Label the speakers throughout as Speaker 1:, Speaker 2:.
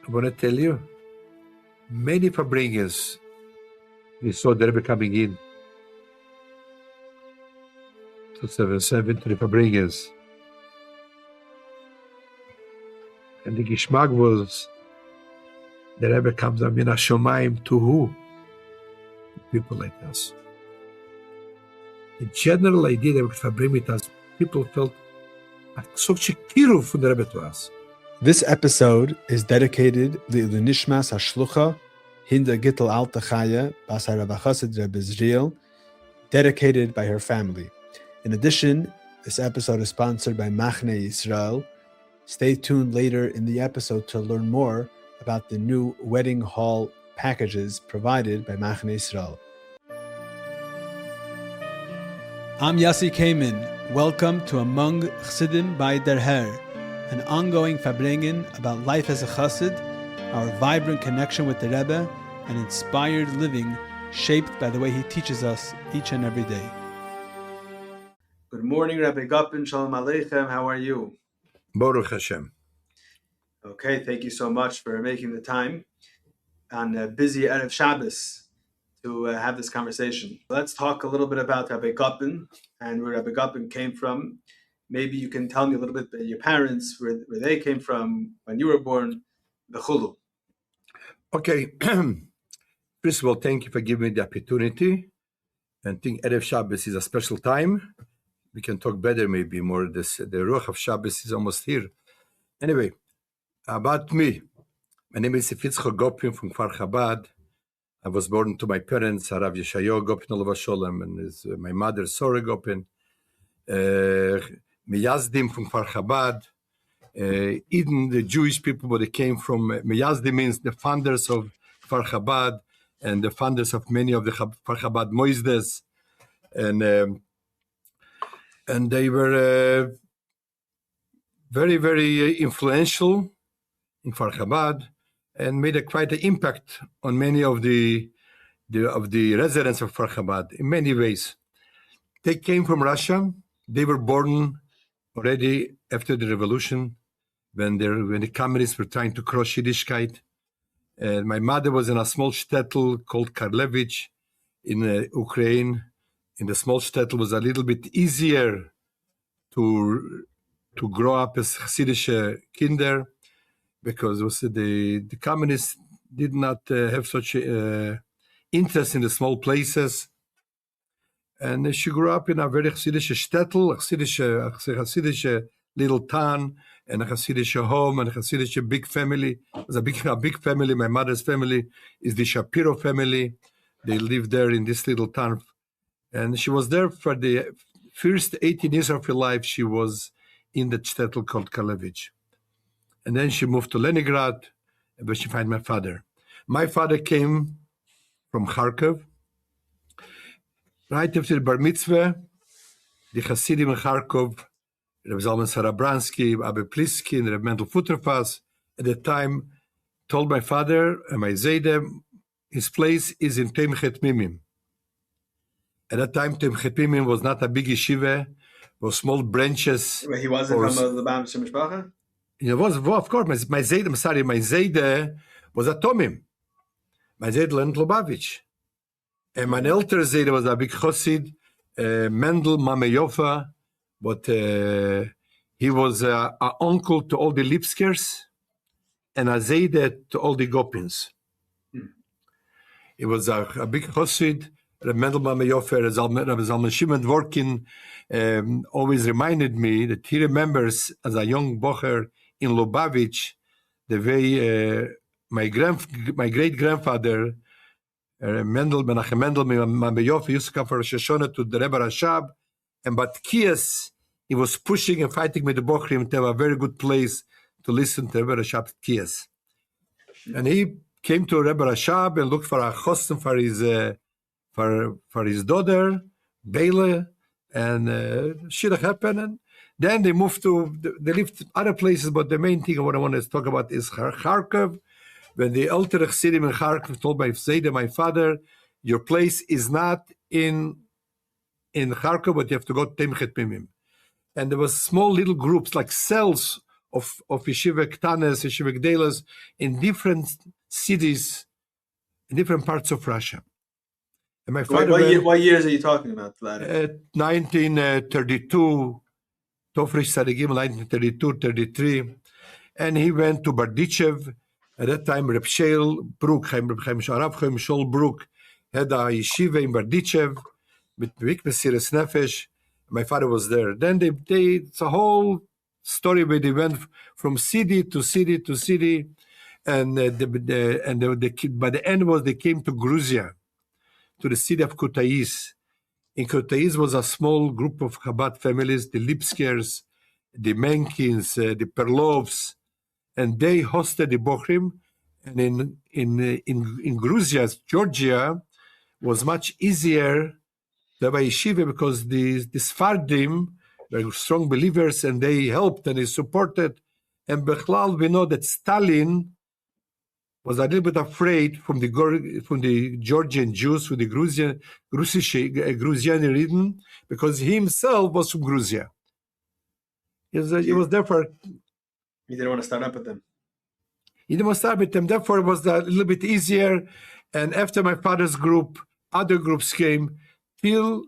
Speaker 1: I want to tell you, many farbrengens, we saw the Rebbe coming in 277 to the farbrengens. And the Gishmak was, the Rebbe comes up in Hashomayim to who? People like us. The general idea that we could farbrengen with us, people felt such a kiruv from the Rebbe to us.
Speaker 2: This episode is dedicated to the Nishmas HaShlucha Hinda Gittel Alta Chaya Bas Rabbi Chassid Rebbe Israel, dedicated by her family. In addition, this episode is sponsored by Machne Yisrael. Stay tuned later in the episode to learn more about the new wedding hall packages provided by Machne Yisrael. I'm Yossi Kamen. Welcome to Among Chassidim by Der Herr, an ongoing farbrengen about life as a chassid, our vibrant connection with the Rebbe, and inspired living shaped by the way he teaches us each and every day. Good morning, Rabbi Gopin. Shalom Aleichem. How are you?
Speaker 1: Baruch Hashem.
Speaker 2: Okay, thank you so much for making the time on a busy Erev Shabbos to have this conversation. Let's talk a little bit about Rabbi Gopin and where Rabbi Gopin came from. Maybe you can tell me a little bit about your parents, where they came from, when you were born, the chulu.
Speaker 1: Okay. First of all, thank you for giving me the opportunity. And I think Erev Shabbos is a special time. We can talk better, maybe more. The Ruach of Shabbos is almost here. Anyway, about me. My name is Rabbi Yosef Gopin from Kfar Chabad. I was born to my parents, Rabbi Yosef Gopin, Olav Sholem, and my mother, Sora Gopin. Meyazdim from Kfar Chabad. Even the Jewish people, but they came from Meyazdim means the founders of Kfar Chabad and the founders of many of the Kfar Chabad Moizdes. And they were very, very influential in Kfar Chabad and made quite an impact on many of the residents of Kfar Chabad in many ways. They came from Russia. They were born already after the revolution, when the communists were trying to crush Yiddishkeit. My mother was in a small shtetl called Karlevich in Ukraine. In the small shtetl was a little bit easier to grow up as Hasidic kinder, because the communists did not have such interest in the small places. And she grew up in a very Hasidic shtetl, a Hasidic little town, and a Hasidic home, and a Hasidic big family. It was a big family. My mother's family is the Shapiro family. They lived there in this little town. And she was there for the first 18 years of her life. She was in the shtetl called Karlevich. And then she moved to Leningrad, where she found my father. My father came from Kharkov. Right after the bar mitzvah, the Hasidim in Kharkov, Rebbe Zalman Sarabransky, Abbe Pliskin, Rebbe Mendel Futterfass, at the time told my father and my Zayde, his place is in Temchet Mimim. At that time, Temchet Mimim was not a big yeshiva, was small branches.
Speaker 2: He wasn't from the Bam Shemishpacha?
Speaker 1: It was, of course, my Zayde was a Tomim. My Zayde learned Lubavitch. And my elder Zayde was a big Chassid, Mendel Mameyofa, but he was an uncle to all the Lipskers and a Zayde to all the Gopins. He was a big Chassid. Mendel Mameyofa, Rabbi Zalman Shimon Dvorkin, always reminded me that he remembers as a young bocher in Lubavitch the way my great-grandfather, Menachem Mendel Mameyofa, used to come for Rosh Hashanah to the Rebbe Rashab, and but Kiyas, he was pushing and fighting with the Bochrim to have a very good place to listen to Rebbe Rashab's Kiyas. And he came to Rebbe Rashab and looked for a chosn for his daughter, Bela, and Shliach happened. And then they lived other places, but the main thing what I want to talk about is Kharkov. When the elder Chassidim in Kharkov told my Zayde, my father, your place is not in Kharkov, but you have to go to Temchet Mimim. And there was small little groups, like cells Yeshiva Ktanes, Yeshiva Gdelas in different cities, in different parts of Russia. And my father
Speaker 2: what years are you talking about?
Speaker 1: 1932, Tofrish Sadigim, 1932, 33. And he went to Bardichev. At that time, Reb Shel Brook, Reb Chaim Shol Brook, had a yeshiva in Bardichev with Mesiras Nefesh. My father was there. Then it's a whole story where they went from city to city to city, and by the end was they came to Gruzia, to the city of Kutaïs. In Kutaïs was a small group of Chabad families, the Lipskers, the Menkins, the Perlovs, and they hosted the Bochrim. And in Gruzia, Georgia, was much easier to have a yeshiva because the Sfardim were strong believers and they helped and they supported. And Bechlal, we know that Stalin was a little bit afraid from the Georgian Jews, from the Gruzian region, because he himself was from Gruzia. He was therefore...
Speaker 2: He didn't want to start up with them.
Speaker 1: He didn't want to start with them. Therefore, it was a little bit easier. And after my father's group, other groups came till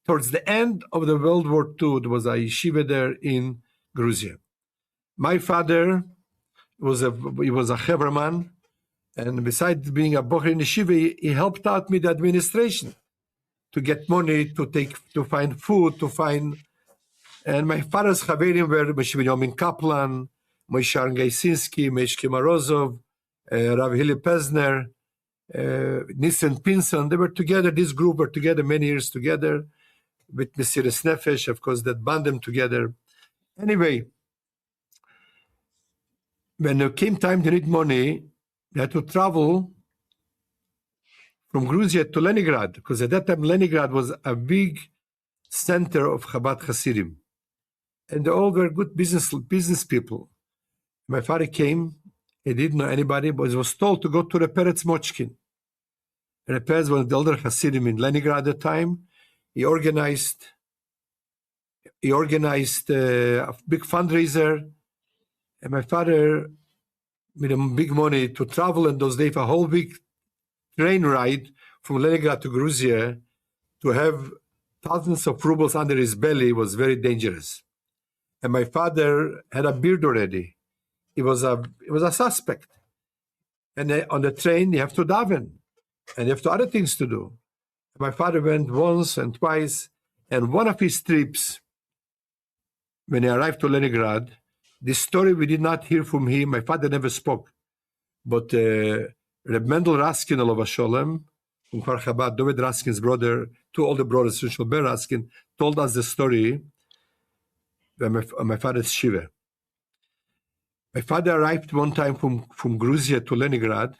Speaker 1: towards the end of the World War II. There was a yeshiva there in Gruzia. My father was a Heberman, and besides being a bocher in yeshiva, he helped out me the administration to get money, to find food, to find. And my father's chaverim were Moshe Benjamin Kaplan, Moshe Aron Gaisinski, Meshke Morozov, Rav Hili Pesner, Nissen Pinson. They were together. This group were together many years together with Mesiras Nefesh, of course, that bound them together. Anyway, when it came time to need money, they had to travel from Gruzia to Leningrad, because at that time Leningrad was a big center of Chabad Hasidim. And they all were good business people. My father came, he didn't know anybody, but he was told to go to Reperetz Mochkin. Reperetz was the elder Hasidim in Leningrad at the time. He organized a big fundraiser, and my father made him big money to travel in those days, a whole big train ride from Leningrad to Gruzia. To have thousands of rubles under his belly was very dangerous. And my father had a beard already. He was a suspect. And on the train, you have to daven, and you have other things to do. My father went once and twice, and one of his trips, when he arrived to Leningrad, this story we did not hear from him. My father never spoke. But Reb Mendel Raskin, Alav Sholem, from Kfar Chabad, David Raskin's brother, two older brothers, Rishon Ben Raskin, told us the story of my father's shiva. My father arrived one time from Gruzia to Leningrad,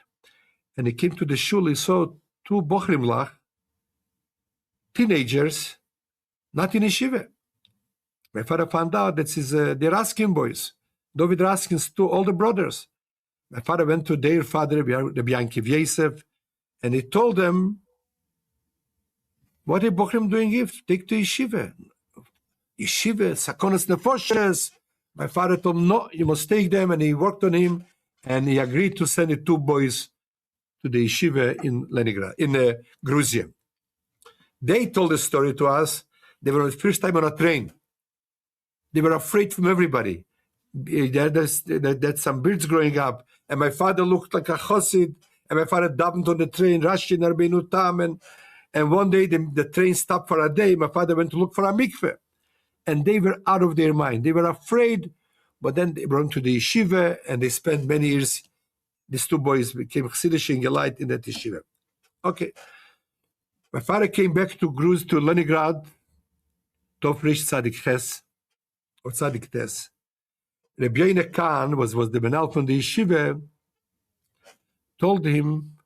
Speaker 1: and he came to the shul. He saw two Bochrim Lach, teenagers, not in yeshiva. My father found out that it's the Raskin boys, David Raskin's two older brothers. My father went to their father, Rabbi Yosef, and he told them, what are Bochrim doing here? Take to yeshiva. Yeshiva, Sakonas Nefoshes. My father told him, no, you must take them, and he worked on him, and he agreed to send the two boys to the yeshiva in Leningrad, in Gruzia. They told the story to us. They were the first time on a train. They were afraid from everybody. There's some beards growing up, and my father looked like a chassid, and my father davened on the train, Rashi and Rabbeinu Tam, and one day the train stopped for a day. My father went to look for a mikveh, and they were out of their mind. They were afraid, but then they went to the yeshiva, and they spent many years. These two boys became chassidish and gelait in that yeshiva. Okay. My father came back to Gruz, to Leningrad, Tofrish Tzadik Ches, or Tzadik Tes. Rabbi Yosef Khan was the Benal from the yeshiva, told him,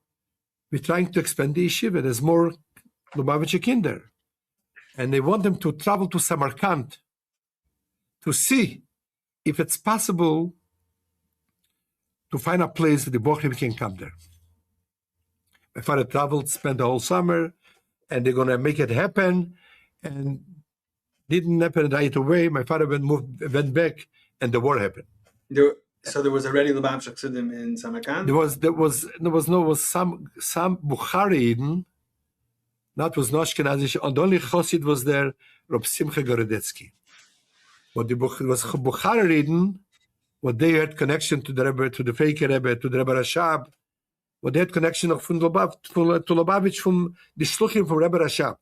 Speaker 1: we're trying to expand the yeshiva. There's more Lubavitcher Kinder. And they want them to travel to Samarkand to see if it's possible to find a place that the Bochrim can come there. My father traveled, spent the whole summer, and they're going to make it happen. And didn't happen right away. My father went back and the war happened.
Speaker 2: So there was already Lubavitch Chassidim in Samarkand?
Speaker 1: There was some Bukhari Eden, that was not Ashkenazi, and the only Chosid was there, Reb Simcha Gorodetsky. But the was Bukhari Eden, what they had connection to the Rebbe, to the fake Rebbe, to the Rebbe Rashab, what they had connection of from Lubavitch from the Shluchim from Rebbe Rashab.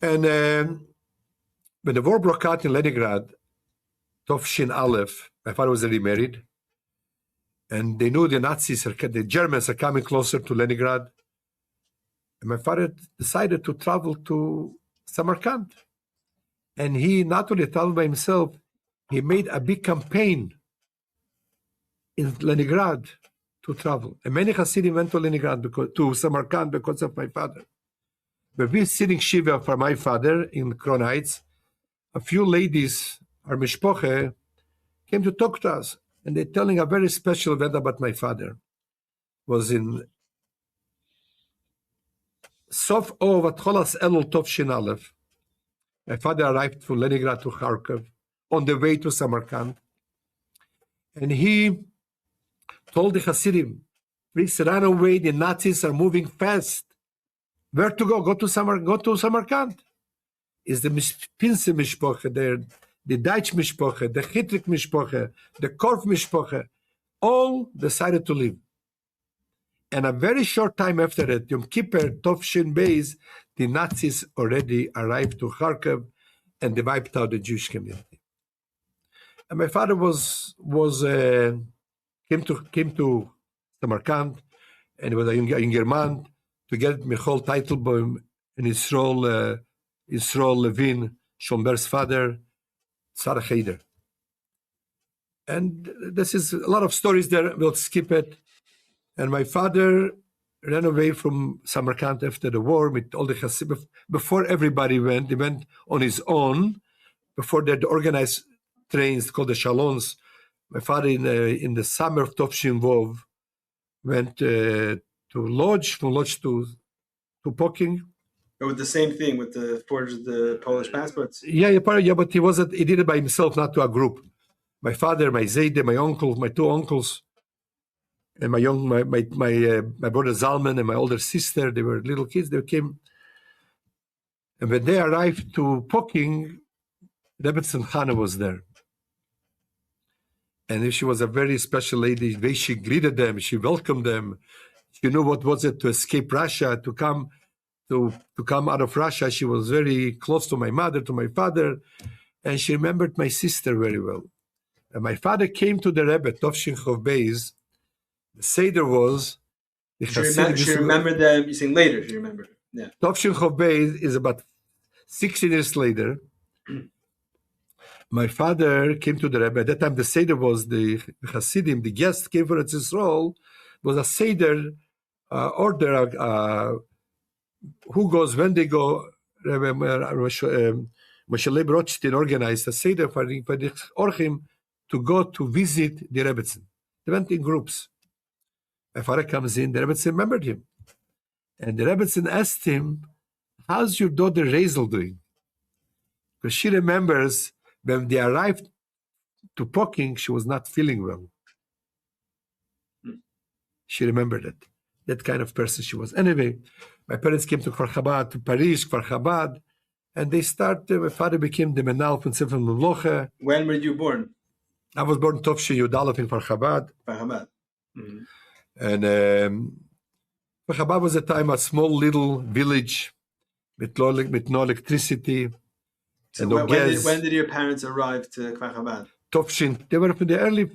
Speaker 1: And when the war broke out in Leningrad, Tovshin Aleph, my father was already married, and they knew the Nazis, the Germans are coming closer to Leningrad. And my father decided to travel to Samarkand. And he not only traveled by himself, he made a big campaign in Leningrad to travel. And many Hasidim went to Leningrad, to Samarkand because of my father. But we sitting Shiva for my father in Crown Heights, a few ladies, our mishpoche, came to talk to us. And they're telling a very special event about my father. Was in Sof Ov Atcholas Elul Tovshin Aleph. My father arrived from Leningrad to Kharkov on the way to Samarkand. And he told the Hasidim, please run away, the Nazis are moving fast. Where to go? Go to Samarkand. Is the Pinse Mishpoche there, the Deutsch Mishpoche, the Chitrik Mishpoche, the Korf Mishpoche, all decided to leave. And a very short time after that, Yom Kippur, Tovshin Beis, the Nazis already arrived to Kharkov and they wiped out the Jewish community. And my father came to Samarkand, and he was a younger man to get Michal Teitelbaum and Yisrael Levin, Schomberg's father, Sarah Heider. And this is a lot of stories there. We'll skip it. And my father ran away from Samarkand after the war with all the Hasidim. Before everybody went, he went on his own. Before they had organized trains called the Shalons, my father in the summer of Tovshin Vov went to Lodz, from Lodz to Poking.
Speaker 2: With the same thing, with the forged the Polish passports?
Speaker 1: Yeah, but he did it by himself, not to a group. My father, my Zayde, my uncle, my two uncles, and my brother Zalman and my older sister, they were little kids, they came. And when they arrived to Poking, Rebbe Chana was there. And she was a very special lady. The way she greeted them, she welcomed them. She knew what was it to escape Russia, to come out of Russia. She was very close to my mother, to my father, and she remembered my sister very well. And my father came to the Rebbe, Tovshin Chov Beis. The Seder was...
Speaker 2: She remembered them, you're saying later, she remembered. Yeah.
Speaker 1: Tovshin Chov Beis is about 16 years later. My father came to the Rebbe. At that time, the Seder was the Hasidim, the guest came for Eretz was a Seder order, who goes, when they go. Moshe Leib Rothstein organized a Seder for the Orchim to go to visit the Rebbetzin. They went in groups. My father comes in, the Rebbetzin remembered him. And the Rebbetzin asked him, how's your daughter Razel doing? Because she remembers when they arrived to Poking, she was not feeling well. She remembered it. That kind of person she was. Anyway, my parents came to Kfar Chabad, to Paris, Kfar Chabad, and they started, my father became the Menal from Sefer Memloche.
Speaker 2: When were you born?
Speaker 1: I was born Tovshin Yud Aleph in Kfar Chabad.
Speaker 2: Kfar Chabad. Mm-hmm.
Speaker 1: And Kfar Chabad was a time, a small little village with no electricity.
Speaker 2: So when did your parents arrive to Kfar Chabad?
Speaker 1: Tovshin. They were from the early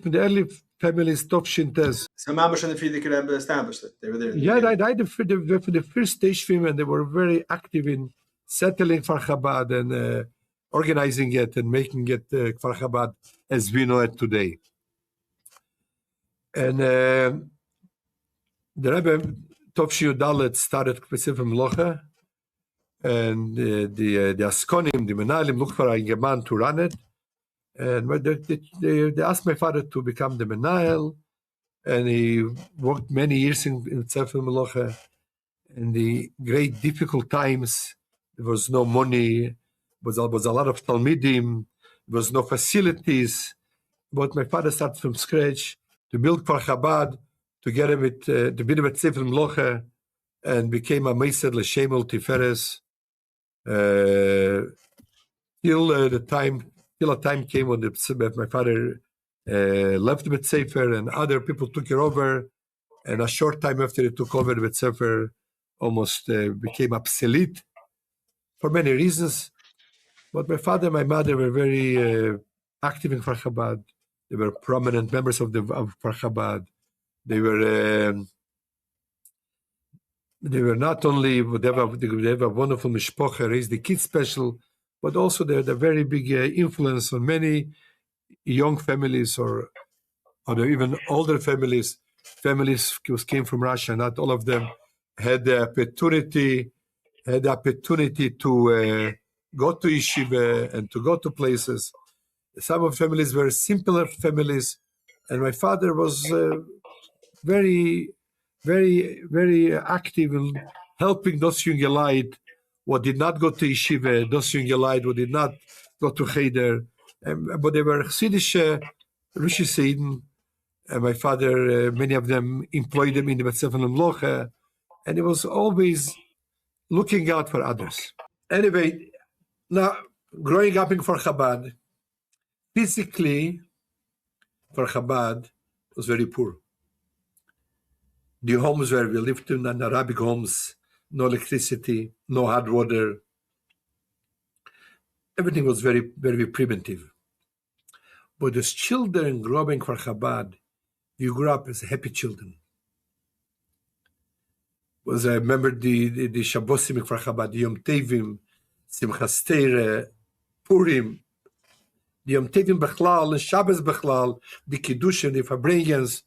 Speaker 1: families, Tovshin Tez.
Speaker 2: So Mamash and the Frierdiker Rebbe established it. They were there.
Speaker 1: Yeah, I died for the first stage film, and they were very active in settling Kfar Chabad and organizing it and making it Kfar Chabad as we know it today. And the Rebbe Tovshin Yudalet started Sefer Memloche, and the Askonim, the Menalim, looked for a man to run it. And they asked my father to become the Menal, and he worked many years in Sefer Memloche. In the great difficult times, there was no money, was a lot of Talmidim, There was no facilities. But my father started from scratch to build Kfar Chabad, together with the Bidvet Sefer Mloche, and became a Meised L'Shemel Tiferes. Till a time came when my father left the Bet Sefer and other people took it over. And a short time after he took over, the Bet Sefer almost became obsolete for many reasons. But my father and my mother were very active in Kfar Chabad. They were prominent members of Kfar Chabad. They were not only they have a wonderful mishpocha, raised the kids special, but also they had a very big influence on many young families or even older families. Families came from Russia. Not all of them had the opportunity to go to yeshiva and to go to places. Some of families were simpler families, and my father was very, very, very active in helping those young elite who did not go to yeshiva, those young elite who did not go to cheder, but they were Chassidish Rishi Seiden, and my father, many of them employed them in the Bet Sefer Mloche, and he was always looking out for others. Anyway, now growing up in Kfar Chabad, physically, Kfar Chabad was very poor. The homes where we lived in, Arabic homes, no electricity, no hot water. Everything was very, very primitive. But as children growing in Kfar Chabad, you grew up as happy children. I remember the Shabbosim in Kfar Chabad, the Yom Tevim, Simchas Torah, Purim, the Yom Tevim Bechlal, the Shabbos Bechlal, the Kiddushim, the farbrengens.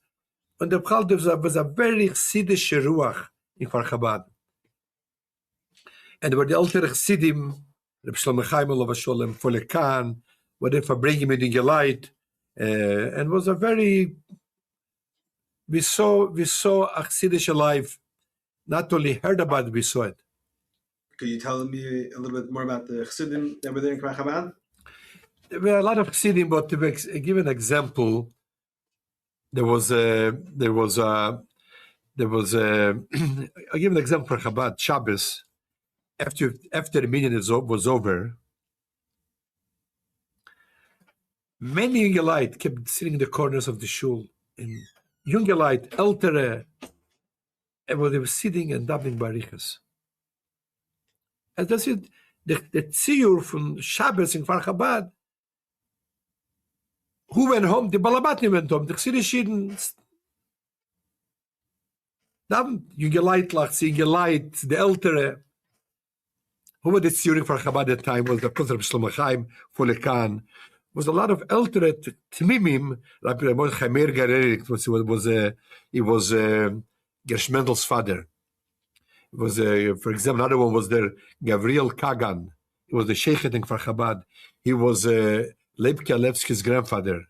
Speaker 1: And the Bchal was a very Chassidish ruach in Kfar Chabad. And there were the elder Chassidim, Reb Shlomo Chaim Olav Sholem, Folekan, were there farbrengen in the light, and was a very. We saw a Chassidish life. Not only heard about it, we saw it.
Speaker 2: Could you tell me a little bit more about the Chassidim that were there in Kfar Chabad?
Speaker 1: There were a lot of Chassidim, but to give an example, I'll give an example for Chabad, Shabbos. After the minyan was over, many young elite kept sitting in the corners of the shul. And young elite, eltere, and they were sitting and davening barichas. And that's it. The tziyur from Shabbos in Kfar Chabad, who went home? The Balabatni went home. The Chassidishiden, young elite, the eltere. Who were the tziyurim for Chabad at the time was the Rabbi Shlomo Chaim, Folekan. Was a lot of eltere tmimim. Rabbi Mordechai Meir Garerik he was Gershmendel's father. It was, for example, another one was there, Gavriel Kagan. He was the sheikhet in Kfar Chabad. He was Leib Kalevsky's grandfather.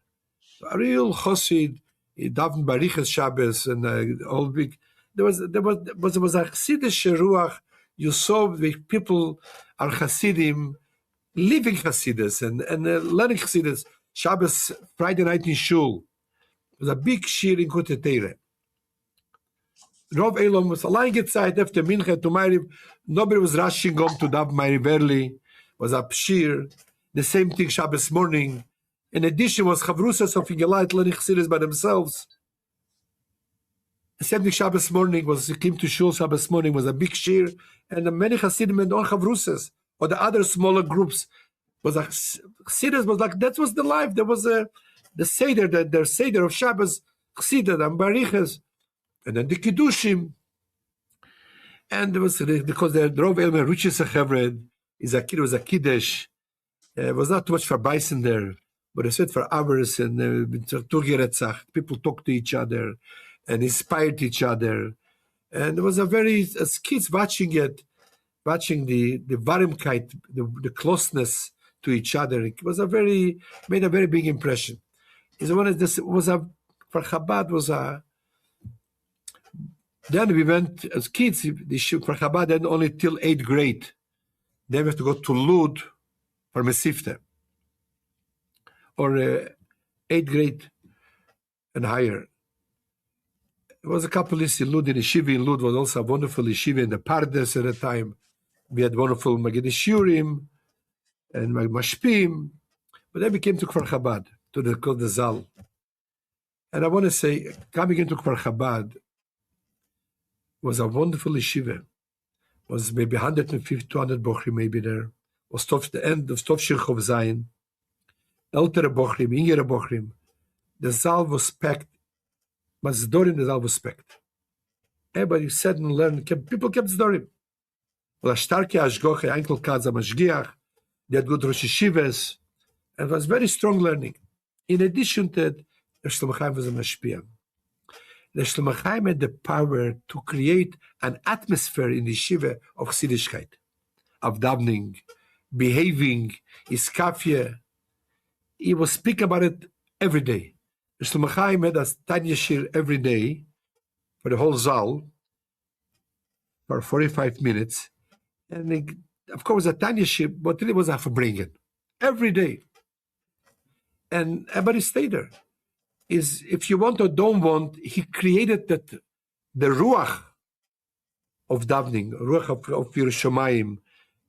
Speaker 1: A real chassid. He davened barichas Shabbos and all big. There was a chassidish ruach. You saw the people are chassidim, living chassidus and learning chassidus. Shabbos, Friday night in shul. It was a big shir in Kote Teire. Rov Elam was lying inside after Mincha to Ma'ariv. Nobody was rushing home to daven Ma'ariv early. It was a shir. The same thing Shabbos morning. In addition, was Chavrusas of Ingelite learning chassidus by themselves. The same thing Shabbos morning was, he came to shul Shabbos morning, was a big shir, and many Chassidim and all Chavrusas, or the other smaller groups, was a Chassidus was like, that was the life. There was the Seder, the Seder of Shabbos, Chassidus and Barichas, and then the Kiddushim. And there was, because the Rov Elmer Ruchnius'dike was a Kiddush. It was not too much for bison there, but I said for hours, and people talk to each other and inspired each other. And it was a very, as kids watching the Varimkeit, the closeness to each other, it was made a very big impression. For Chabad was a, then we went as kids, for Chabad then only till 8th grade. Then we have to go to Lud for Mesifta. or 8th grade and higher. There was a couple in Lud, in Yeshiva in Lud was also a wonderful Yeshiva in the Pardes at the time. We had wonderful Magid Shurim and Mashpim. But then we came to Kfar Chabad, to the Zal. And I want to say, coming into Kfar Chabad was a wonderful Yeshiva. Was maybe 150, 200 Bochrim maybe there. Was the end of Tov Shirchov Zayin. Ältere Bochrim, jüngere Bochrim. The Zal was packed. Was Dorim, the Zal was packed. Everybody said and learned. People kept Dorim. Well, a starke Ashgoche, Einkel Kaza Mashgiach. They had good Rosh Yeshivas. And it was very strong learning. In addition to that, the Shlomo Chaim was a Mashpia. The Shlomo Chaim had the power to create an atmosphere in the yeshiva of Chassidishkeit, of davening, behaving, iskafia. He will speak about it every day. The Shlomo Chaim had a Tanya Shir every day for the whole Zal for 45 minutes. And of course, a Tanya Shir, but it was a farbrengen every day. And everybody stayed there. Is if you want or don't want, he created the ruach of davening, ruach of Yerushalayim.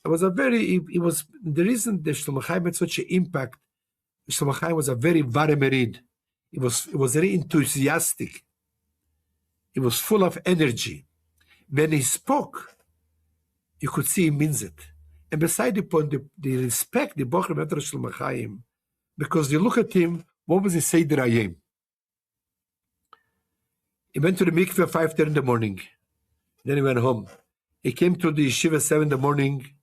Speaker 1: It was it was the reason the Shlomo Chaim had such an impact. Shlomo Chaim was a very varemerid. It was very enthusiastic. It was full of energy. When he spoke, you could see he means it. And beside the point, the respect the Bochum had for Shlomo Chaim, because you look at him, what was he say that I am? He went to the mikveh at 5:30 in the morning. Then he went home. He came to the yeshiva 7 in the morning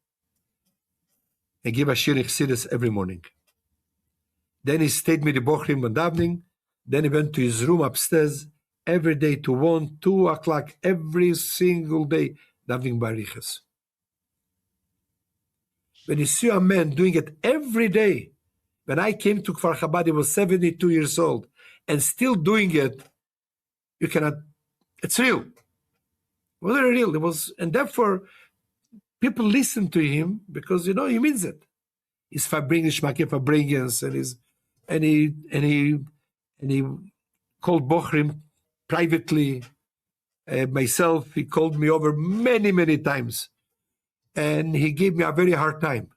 Speaker 1: and gave a shir chassidus every morning. Then he stayed with the bochrim and davening. Then he went to his room upstairs every day to 1, 2 o'clock every single day davening barichas. When you see a man doing it every day, when I came to Kfar Chabad, he was 72 years old and still doing it. You cannot, it's real. It was very real. It was, and therefore, people listen to him because, he means it. He's farbrengen, shmaki farbrengens, and he called Bochrim privately. Myself, he called me over many, many times. And he gave me a very hard time.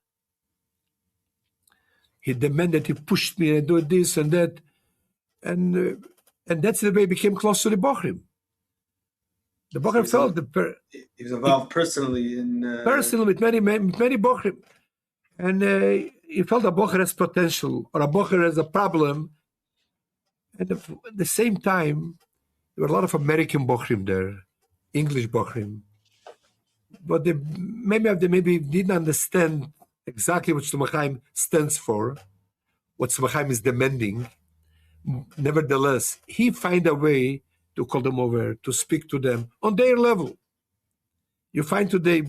Speaker 1: He demanded, he pushed me and do this and that. And that's the way he became close to the Bochrim. The Bochrim felt
Speaker 2: he was involved personally in
Speaker 1: personally with many Bochrim, and he felt a Bocher has potential or a Bocher has a problem. And at the same time, there were a lot of American Bochrim there, English Bochrim, but many of them maybe didn't understand exactly what Shlomo Chaim stands for, what Shlomo Chaim is demanding. Nevertheless, he find a way to call them over, to speak to them on their level. You find today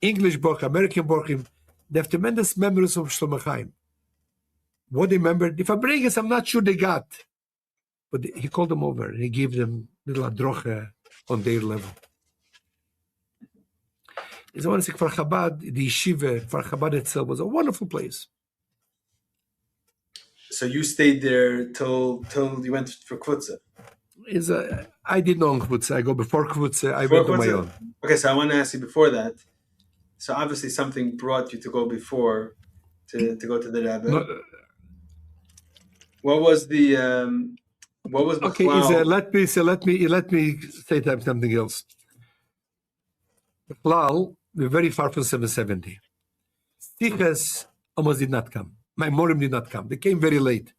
Speaker 1: English Bochrim, American Bochrim, they have tremendous memories of Shlomo Chaim. What they remember, the farbrengens, I'm not sure they got, but he called them over and he gave them little adrocha on their level. I want to say, Kfar Chabad, the yeshiva, Kfar Chabad itself was a wonderful place.
Speaker 2: So you stayed there till you went for Kvutza?
Speaker 1: I did know Kvutza. I go before Kvutza. I went on my own.
Speaker 2: Okay, so I want to ask you before that. So obviously something brought you to go before to go to the Rebbe.
Speaker 1: No,
Speaker 2: what was the
Speaker 1: okay? Let me say something else. Klal, we're very far from 770. Shlichus almost did not come. My morim did not come. They came very late.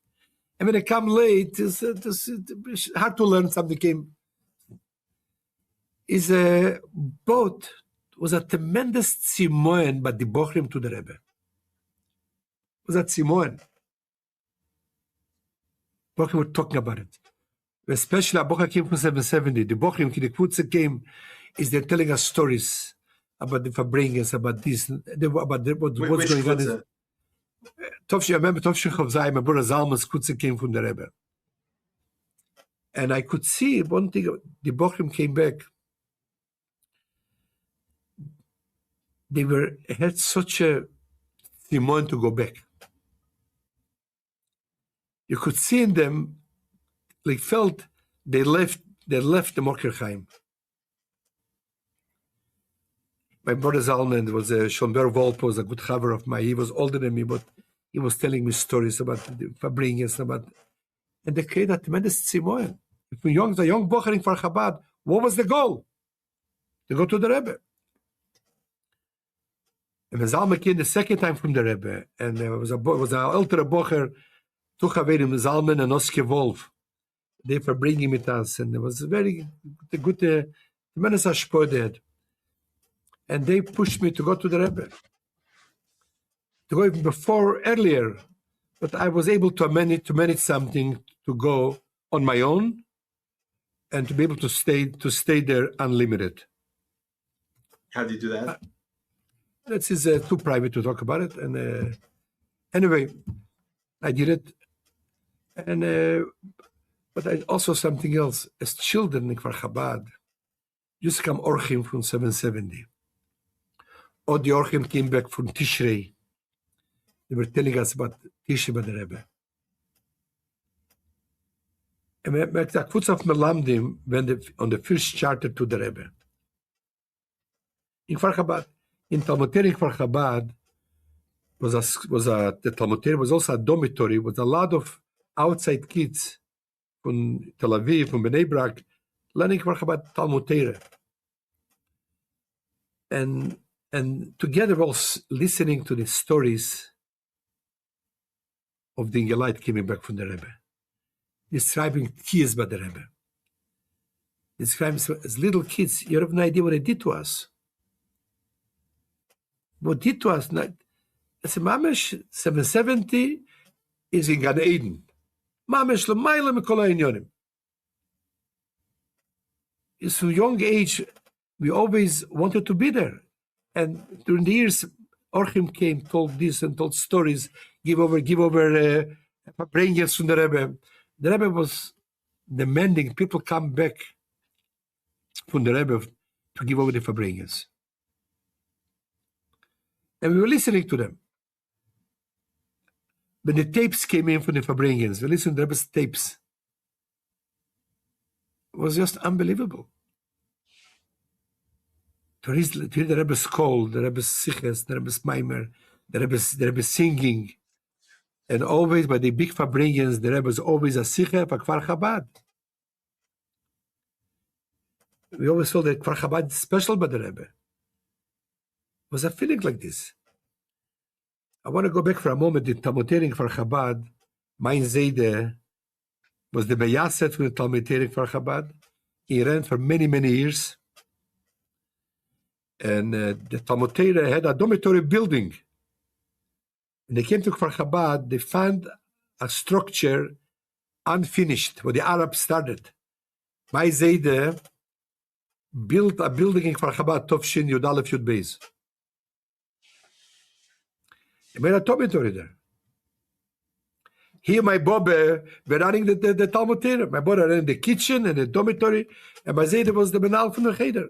Speaker 1: And when they come late, it's hard to learn something. Was a tremendous tzimoen by the Bochrim to the Rebbe. Was that tzimoen? Bochrim were talking about it. Especially a Bochrim came from 770. The Bochrim, the Kvutza came, they're telling us stories about the farbrengens, about this, what's going on. I remember Tov Shirchov Zayin, my brother Zalman's Kvutza came from the Rebbe. And I could see one thing, the Bochrim came back. They had such a demand to go back. you could see in them, like felt they left the Mokirchaim. My brother Zalman was a Schomber Volpo, was a good chaver of mine. He was older than me, but he was telling me stories about the farbrengen, and they created a tremendous tzimoen. If a young bocher for Chabad, what was the goal? To go to the Rebbe. And when Zalman came the second time from the Rebbe, and there was an elder bocher, two chaverim, Zalman and Oskar Wolf. They were bringing with us, and it was a very good, tremendous ashpo they had. And they pushed me to go to the Rebbe, to go even earlier, but I was able to manage something to go on my own, and to be able to stay there unlimited.
Speaker 2: How did you do that?
Speaker 1: That is too private to talk about it. And anyway, I did it, and but I also something else. As children in Kfar Chabad, used to come orchim from 770. Or the orchim came back from Tishrei. They were telling us about Tishrei by the Rebbe. And the Kfutz of Melamdim went on the first charter to the Rebbe. In Kfar Chabad, in Talmud Torah in Kfar Chabad, the Talmud Torah was also a dormitory with a lot of outside kids from Tel Aviv, from Bnei Brak, learning Kfar Chabad Talmud Torah. And together was listening to the stories of the Ingelite coming back from the Rebbe, describing kids by the Rebbe. Describing as little kids, you have no idea what they did to us. What did to us? I said, Mamesh 770 is in Gan Eden. Mamesh l'mayla mikol ha'inyonim. It's from young age, we always wanted to be there. And during the years, Orchim came, told this and told stories, give over farbrengen from the Rebbe. The Rebbe was demanding people come back from the Rebbe to give over the farbrengen. And we were listening to them. When the tapes came in from the farbrengen, we listened to the Rebbe's tapes. It was just unbelievable. To hear the Rebbe's call, the Rebbe's Shlichus, the Rebbe's Maimer, the Rebbe's singing, and always by the big farbrengen, the Rebbe was always a Sicha for Kfar Chabad. We always felt that Kfar Chabad is special by the Rebbe. It was a feeling like this. I want to go back for a moment. The Talmud Torah in Kfar Chabad, Mein Zeide, was the Meyaset from the Talmud Torah in Kfar Chabad. He ran for many, many years. And the Talmud Torah had a dormitory building. When they came to Kfar Chabad, they found a structure unfinished, where the Arabs started. My Zayde built a building in Kfar Chabad, Tovshin Yud Aleph Yud Beis. They made a dormitory there. Here, my Bobbe were running the Talmud Torah. My Bobbe ran the kitchen and the dormitory, and my Zayde was the Benal from the Cheder.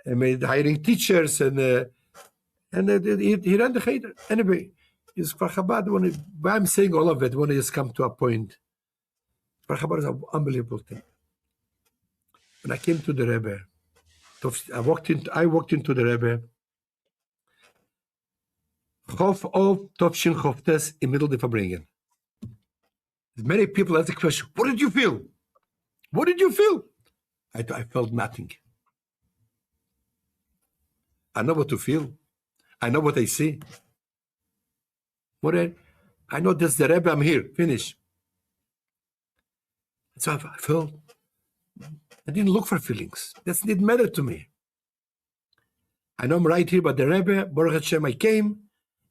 Speaker 1: And made hiring teachers, and he ran the Cheder. Anyway, it's Kfar Chabad. Why I'm saying all of it, when I just come to a point, Kfar Chabad is an unbelievable thing. When I came to the Rebbe, I walked into the Rebbe. Chof of Tovshin Choftes in middle of the farbrengen. Many people ask the question, what did you feel? What did you feel? I felt nothing. I know what to feel. I know what I see. I know this the Rebbe, I'm here, finish. So I felt, I didn't look for feelings. That didn't matter to me. I know I'm right here by the Rebbe, Baruch Hashem, I came,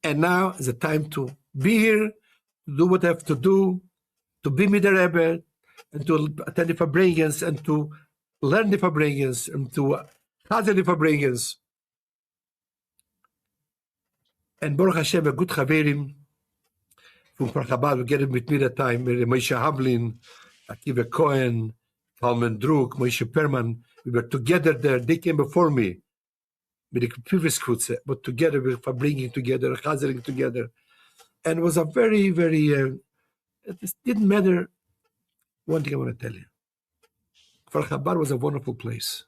Speaker 1: and now is the time to be here, to do what I have to do, to be with the Rebbe, and to attend the farbrengen, and to learn the farbrengen, and to chazer the farbrengen. And Baruch Hashem, a good chaverim from Kfar Chabad, we get it with me that time, Moshe Havlin, Akiva Cohen, Talman Druk, Moshe Perman, we were together there. They came before me with the previous kutze, but together we were bringing together, chazering together. And it was a very, very, it didn't matter. One thing I want to tell you. Kfar Chabad was a wonderful place.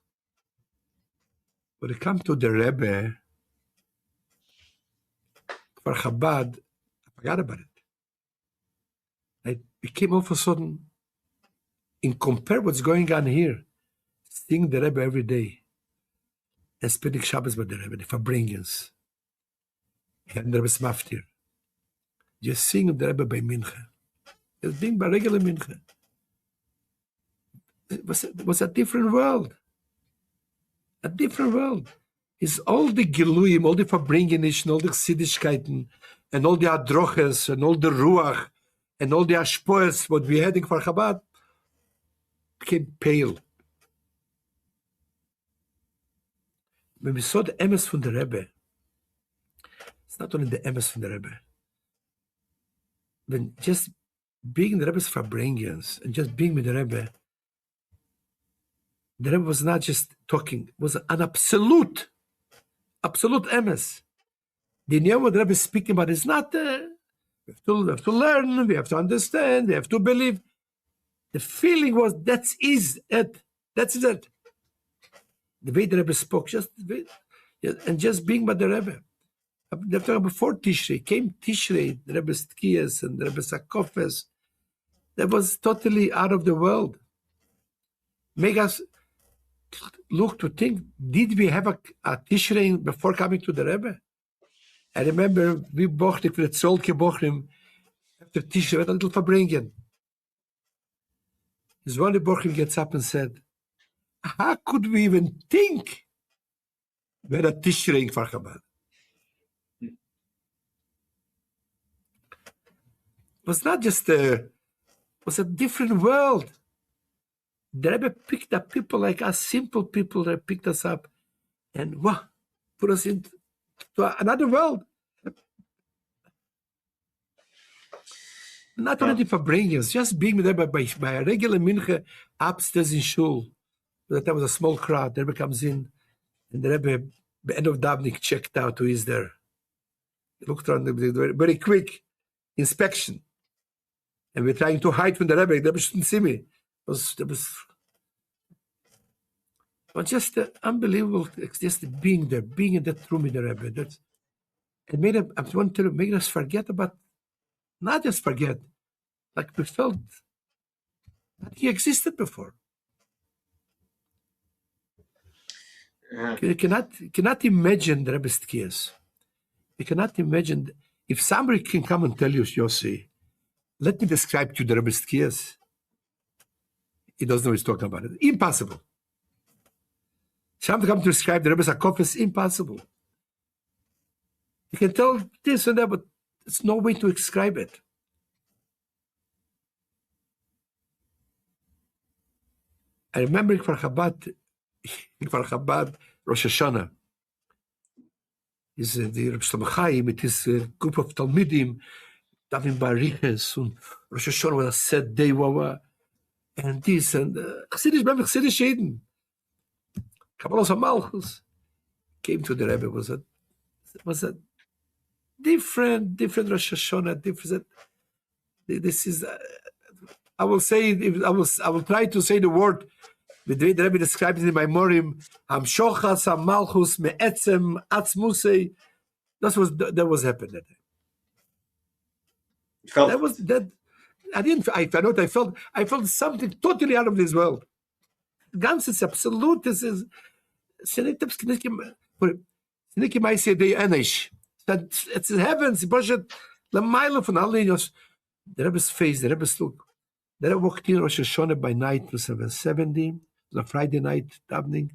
Speaker 1: When it comes to the Rebbe, Kfar Chabad, I forgot about it. I became all of a sudden, in compare what's going on here, seeing the Rebbe every day, and spending Shabbos with the Rebbe, the farbrengens, and the Rebbe's maftir. Just seeing the Rebbe by Mincha. Just being by regular Mincha. It was a different world. A different world. It's all the Giluyim, all the Farbrengen, and all the Chassidishkeiten, and all the Adroches, and all the Ruach, and all the Ashpoes, what we had in Kfar Chabad, became pale. When we saw the emes from the Rebbe, it's not only the emes from the Rebbe. When just being the Rebbe's Farbrengens, and just being with the Rebbe was not just talking, it was an absolute emes. The name what the Rebbe is speaking about is not, we have to learn, we have to understand, we have to believe. The feeling was, that's it. The way the Rebbe spoke, just being by the Rebbe. They're talking before Tishrei. Came Tishrei, the Rebbe's Tkiyas and the Rebbe's Akofes. That was totally out of the world. Make us look to think, did we have a Tishrei before coming to the Rebbe? I remember we bochnik for the Tzolke Bochrim after Tishrei, with a little farbrengen. His one Bochrim gets up and said, how could we even think we had a Tishrei in Kfar Chabad? It was not just it was a different world. The Rebbe picked up people like us, simple people that picked us up and put us into another world. Not only for bringers, just being there by a regular mincha upstairs in shul. That was a small crowd. The Rebbe comes in, and the Rebbe, at the end of davening, checked out who is there. He looked around, very quick inspection. And we're trying to hide from the Rebbe. The Rebbe shouldn't see me. It was just unbelievable. It's just being there, being in that room with the Rebbe. I want to make us forget about, not just forget, like we felt that he existed before. You cannot imagine the Rebbe's Tkiyas. You cannot imagine, if somebody can come and tell you, Yossi, let me describe to you the Rebbe's Tkiyas. He doesn't know what he's talking about. It's impossible. Somebody come to describe the Rebbe's Akofes, impossible. You can tell this and that, but there's no way to describe it. I remember in Kfar Chabad, Rosh Hashanah, is the Rebbe Shlomo Chaim with his group of Talmidim, Davin Bariches, and Rosh Hashanah was a sad day, and this, and Chassidish Eden, Kabbalah Malchus, came to the Rebbe, was a different Rosh Hashanah, different. This is, I will try to say the word, the way the Rebbe describes it in my Morim, Hamshochas, Malchus, Me'etzem, Atzmusei. That was happening. I felt something totally out of this world. Ganz ist absolut, das ist, it's heavens, the mile of an alinos. The Rebbe's face, the Rebbe's look. The Rebbe walked in Rosh Hashanah by night, it was 770, it was a Friday night davening.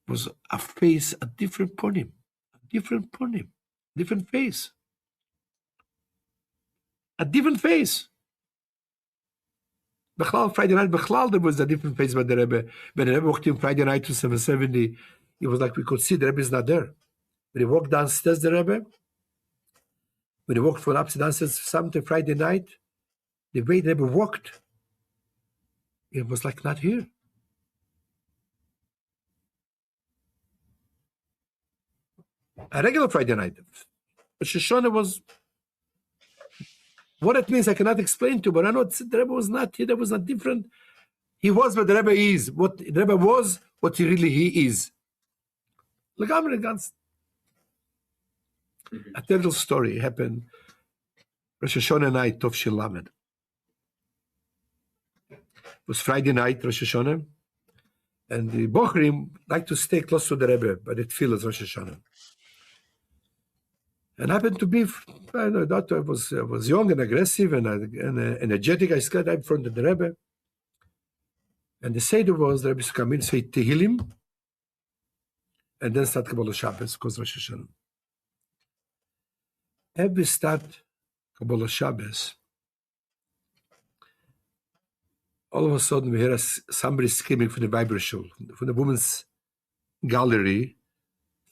Speaker 1: It was a face, a different ponim, different face. A different face. Friday night, there was a different face by the Rebbe. When the Rebbe walked in Friday night to 770, it was like we could see the Rebbe is not there. When he walked downstairs, the Rebbe, when he walked from upstairs downstairs, Sunday, Friday night, the way the Rebbe walked, it was like not here. A regular Friday night. Rosh Hashanah was what it means. I cannot explain to you, but I know the Rebbe was not here. The Rebbe was not different. He was what the Rebbe is. What the Rebbe was, what he really is. Legamre ganz. A terrible story happened. Rosh Hashanah night, Tov Shin Lamed. It was Friday night, Rosh Hashanah, and the Bochrim like to stay close to the Rebbe, but it feels Rosh Hashanah. And happened to be, I know, that I was young and aggressive and energetic. I stood in front of the Rebbe, and the Seder was the Rebbe to come in, say Tehillim, and then start Kabbalah Shabbos, because Rosh Hashanah. Rebbe start Kabbalah Shabbos. All of a sudden, we hear somebody screaming from the Bible shul, from the women's gallery.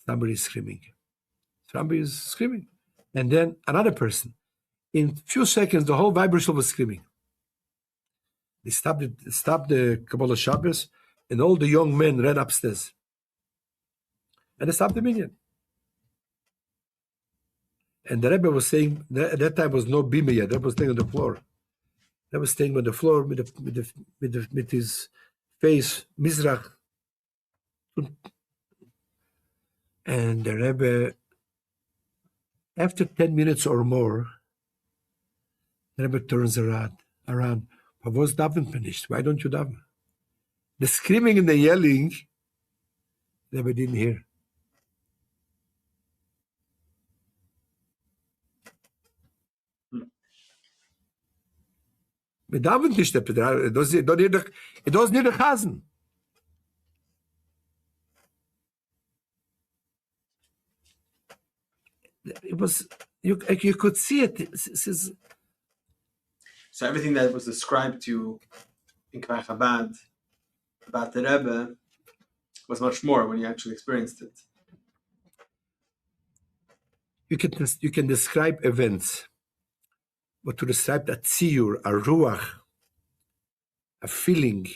Speaker 1: Somebody is screaming. Somebody is screaming. And then another person. In a few seconds, the whole Bible shul was screaming. They stopped the Kabbalah Shabbos, and all the young men ran upstairs. And they stopped the minyan. And the Rebbe was saying, at that time was no bima yet. The Rebbe was staying on the floor. I was staying on the floor with his face, Mizrach. And the Rebbe, after 10 minutes or more, the Rebbe turns around. But was daven finished? Why don't you daven? The screaming and the yelling, the Rebbe didn't hear. Wir daven nicht, it was near the Chazen. It was, you could see it.
Speaker 2: So everything that was described to you in Kvar Chabad about the Rebbe was much more when you actually experienced it.
Speaker 1: You can describe events, but to describe a tziyur, a ruach, a feeling,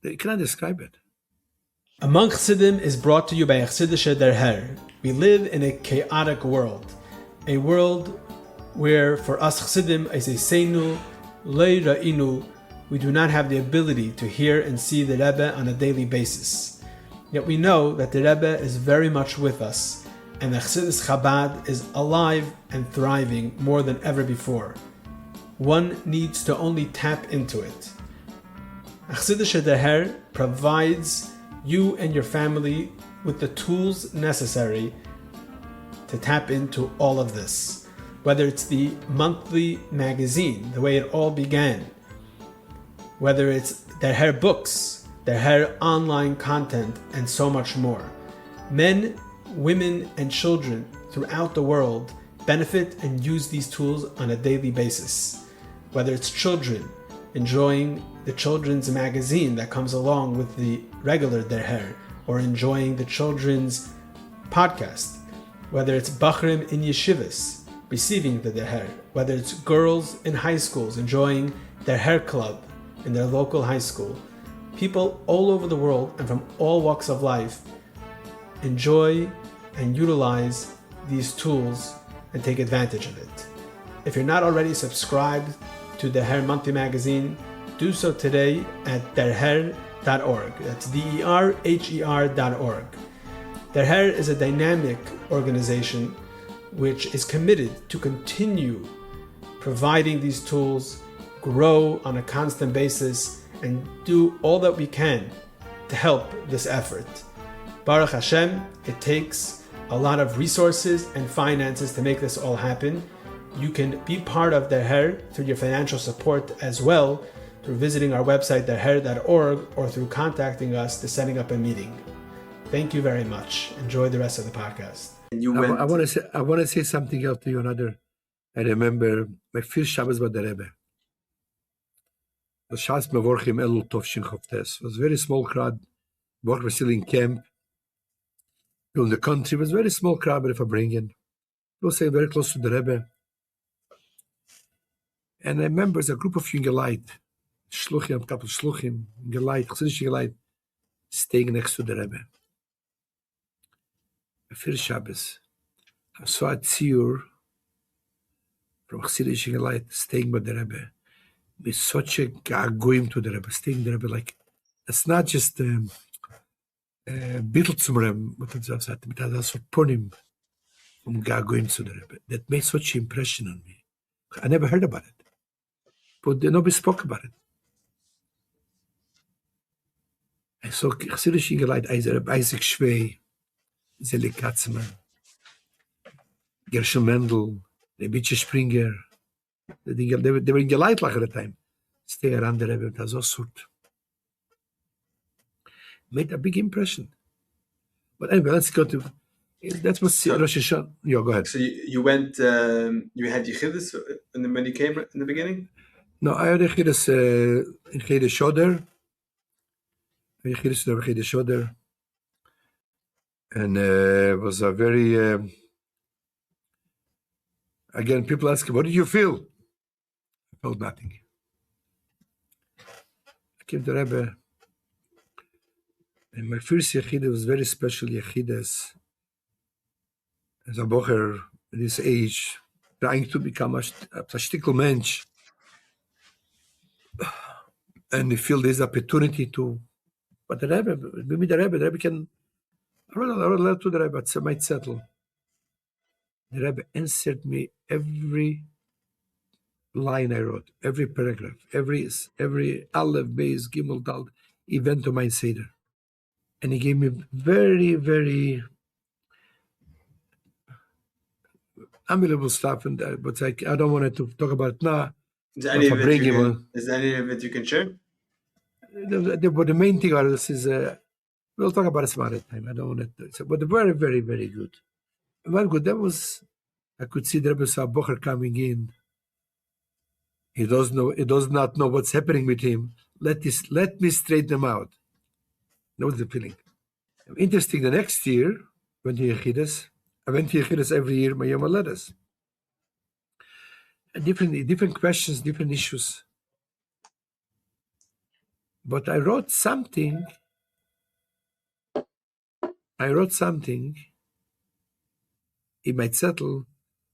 Speaker 1: you cannot describe it.
Speaker 2: Among Chassidim is brought to you by Chassidische Der Herr. We live in a chaotic world, a world where for us Chassidim, as a seinu, lei ra'inu, we do not have the ability to hear and see the Rebbe on a daily basis. Yet we know that the Rebbe is very much with us, and the Chassidus Chabad is alive and thriving more than ever before. One needs to only tap into it. Chassidische Der Herr provides you and your family with the tools necessary to tap into all of this. Whether it's the monthly magazine, the way it all began, whether it's Der Herr books, Der Herr online content, and so much more. Men, women, and children throughout the world benefit and use these tools on a daily basis. Whether it's children enjoying the children's magazine that comes along with the regular Der Herr, or enjoying the children's podcast, whether it's Bachrim in yeshivas receiving the Der Herr, whether it's girls in high schools enjoying Der Herr club in their local high school. People all over the world and from all walks of life enjoy and utilize these tools and take advantage of it. If you're not already subscribed to the Her Monthly Magazine, do so today at derher.org. That's derher.org. Der Herr is a dynamic organization which is committed to continue providing these tools, grow on a constant basis, and do all that we can to help this effort. Baruch Hashem, it takes a lot of resources and finances to make this all happen. You can be part of Der Herr through your financial support as well, through visiting our website derher.org, or through contacting us to setting up a meeting. Thank you very much. Enjoy the rest of the podcast.
Speaker 1: I want to say something else to you. I remember my first Shabbos with the Rebbe. It was Shabbos Mevorchim Elul Tov Shin Chavtes. It was a very small crowd. We were still in camp. In the country, it was a very small crowd, but farbrengen. It was very close to the Rebbe. And I remember there's a group of young light, Shluchim, a couple of Shluchim, young light, Chassidish young light, staying next to the Rebbe. first Shabbos, I saw a tziyur from Chassidish Light staying with the Rebbe. With such a gagoim to the Rebbe, staying the Rebbe like, it's not just Bittel zum Rebbe, what it says, mit das Ponim gagoim to the Rebbe. That made such an impression on me. I never heard about it, but nobody spoke about it. I saw Chassidish Light, Isaac Schwey, Zelig Katzmann, Gershon Mendel, Rebbe Springer. They were in Geleitlich at the time. Stay around the Rebbe, das so sort. Made a big impression. But anyway, let's go to, that was Rosh Hashanah. Yeah, go ahead.
Speaker 2: So you went, you had Yechidus when you came in the beginning?
Speaker 1: No, I had Yechidus in Chede Shoder. Yechidus in Chede Shoder. And it was a very, again, people ask, what did you feel? I felt nothing. I came to Rebbe, and my first Yechida was very special Yechidas. As a bocher at this age, trying to become a shtickle mensch. And I feel there's opportunity to, but the Rebbe can, I wrote a letter to the Rebbe, it might settle. The Rebbe answered me every line I wrote, every paragraph, every Aleph, Beis, Gimel, Dal, he went to my Seder. And he gave me very, very unbelievable stuff, but I don't want to talk about it now.
Speaker 2: Is there any of it you can share?
Speaker 1: But the main thing of this is, we'll talk about it some other time. I don't want to, but very, very, very good. Very good. That was, I could see the Rebbe saw Bocher coming in. He does not know what's happening with him. Let me straighten him out. That was the feeling. Interesting, the next year, went to Yechidus. I went to Yechidus every year, my Yom HaLedes. Different questions, different issues. But I wrote something. It might settle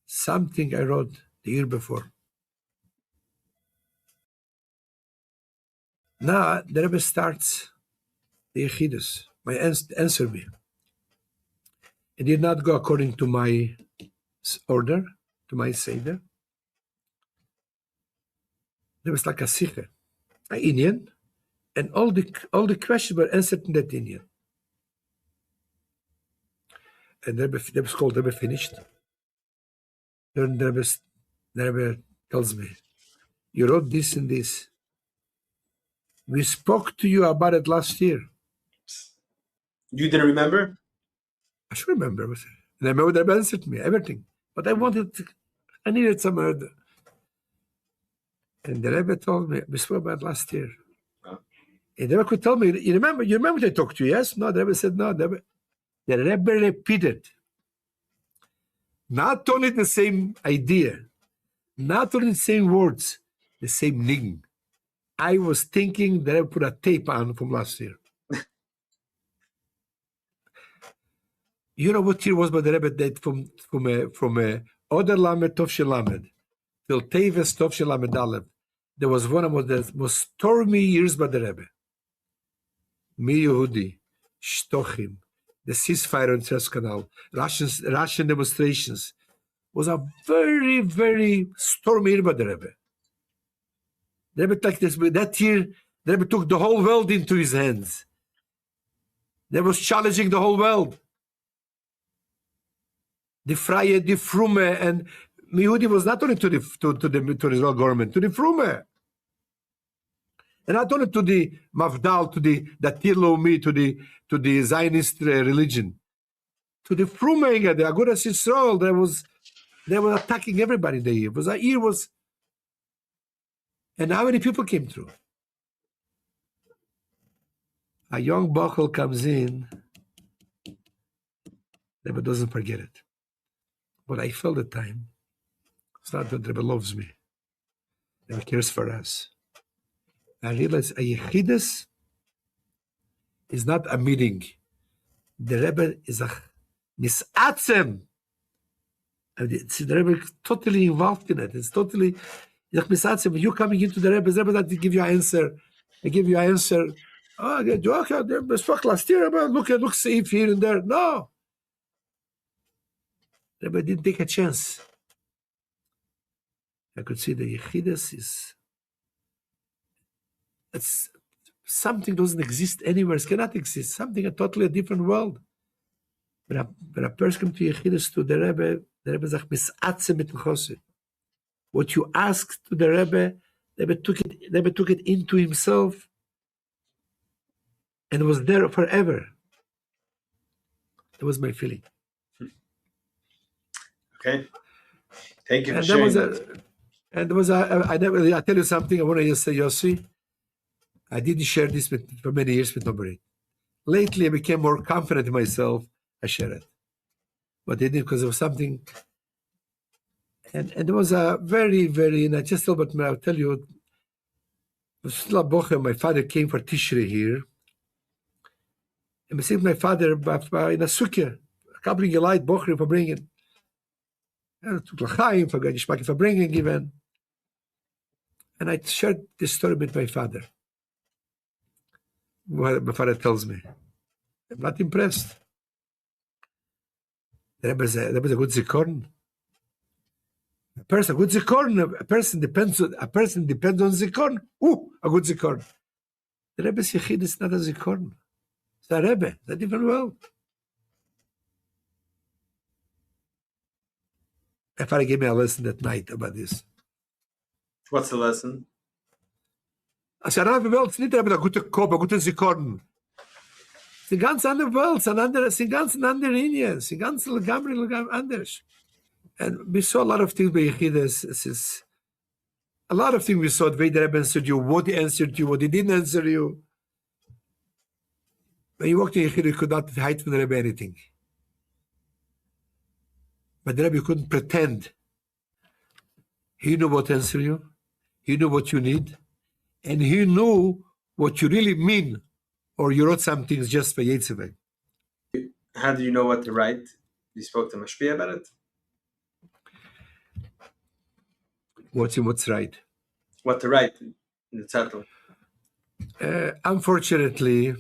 Speaker 1: something I wrote the year before. Now, the Rebbe starts the Yechidus. My answer me. It did not go according to my order, to my Seder. There was like a sikhe, an Indian, and all the questions were answered in that Indian. And the Rebbe finished. Then the Rebbe tells me, you wrote this and this. We spoke to you about it last year.
Speaker 2: You didn't remember?
Speaker 1: I should remember. And I remember the Rebbe answered me, everything. But I needed some other. And the Rebbe told me, we spoke about it last year. Huh? And the Rebbe could tell me, you remember I talked to you, yes? No, the Rebbe said no. The Rebbe repeated. Not only the same idea, not only the same words, the same niggun. I was thinking that I put a tape on from last year. You know what year was by the Rebbe date from Oder Lamed Tovshel Lamed till Teves Tovshel Lamed Aleph. There was one of the most stormy years by the Rebbe. Mi Yehudi, Shtochim, the ceasefire on Suez Canal, Russian demonstrations. Was a very, very stormy year by the Rebbe. The Rebbe like this, that year, the Rebbe took the whole world into his hands. They was challenging the whole world. The Freie, the Frume, and Yehudi was not only to the Israel government, to the Frume. And not only to the Mafdal, to the Datir Leumi, to the Zionist religion. To the Frume, the Agudas Yisrael, they were attacking everybody the year. And how many people came through? A young Bachel comes in, Rebbe doesn't forget it. But I felt the time. It's not that Rebbe loves me. Rebbe cares for us. I realized a Yechidus is not a meeting. The Rebbe is Misatzem. The Rebbe is totally involved in it. It's totally, misatzem. When you're coming into the Rebbe doesn't give you an answer. They give you an answer. Oh, last year, look, safe here and there. No. The Rebbe didn't take a chance. I could see the Yechidus it's something doesn't exist anywhere. It cannot exist. Something a totally different world. When a person comes to Yechidus to the Rebbe sagt, misatzem mit Chosid. What you asked to the Rebbe took it into himself and was there forever. That was my feeling.
Speaker 2: Okay. Thank you for sharing that.
Speaker 1: I tell you something, I want to just say, Yossi, I didn't share this for many years with nobody. Lately, I became more confident in myself. I share it. But I didn't because of something. And it was a very, very, and I just tell, but I'll tell you, my father came for Tishrei here. And I saved my father in a sukkah. A couple of light bochrim farbrengen. And I took l'chaim, for Geschmack farbrengen given. And I shared this story with my father. What my father tells me. I'm not impressed. The Rebbe is a good zikorn. A person depends on zikorn. A good zikorn. The Rebbe's Yechid is not a zikorn. It's a Rebbe. It's a different world. My father gave me a lesson that night about this.
Speaker 2: What's the lesson?
Speaker 1: I said, eine Welt ist nicht ein guter Kopf, ein guter Zikorn. Es ist eine ganz andere Welt, es ist eine ganz andere Linie, es ist ganz anders. And we saw a lot of things by Yechidus. A lot of things we saw, the way the Rebbe answered you, what he answered you, what he didn't answer you. When you walked in Yechidus, you could not hide from the Rebbe anything. But the Rebbe couldn't pretend. He knew what to answer you. He knew what you need. And he knew what you really mean, or you wrote some things just for Yetzirah.
Speaker 2: How do you know what to write? You spoke to Mashpia about it?
Speaker 1: What's right?
Speaker 2: What to write in the title?
Speaker 1: Unfortunately,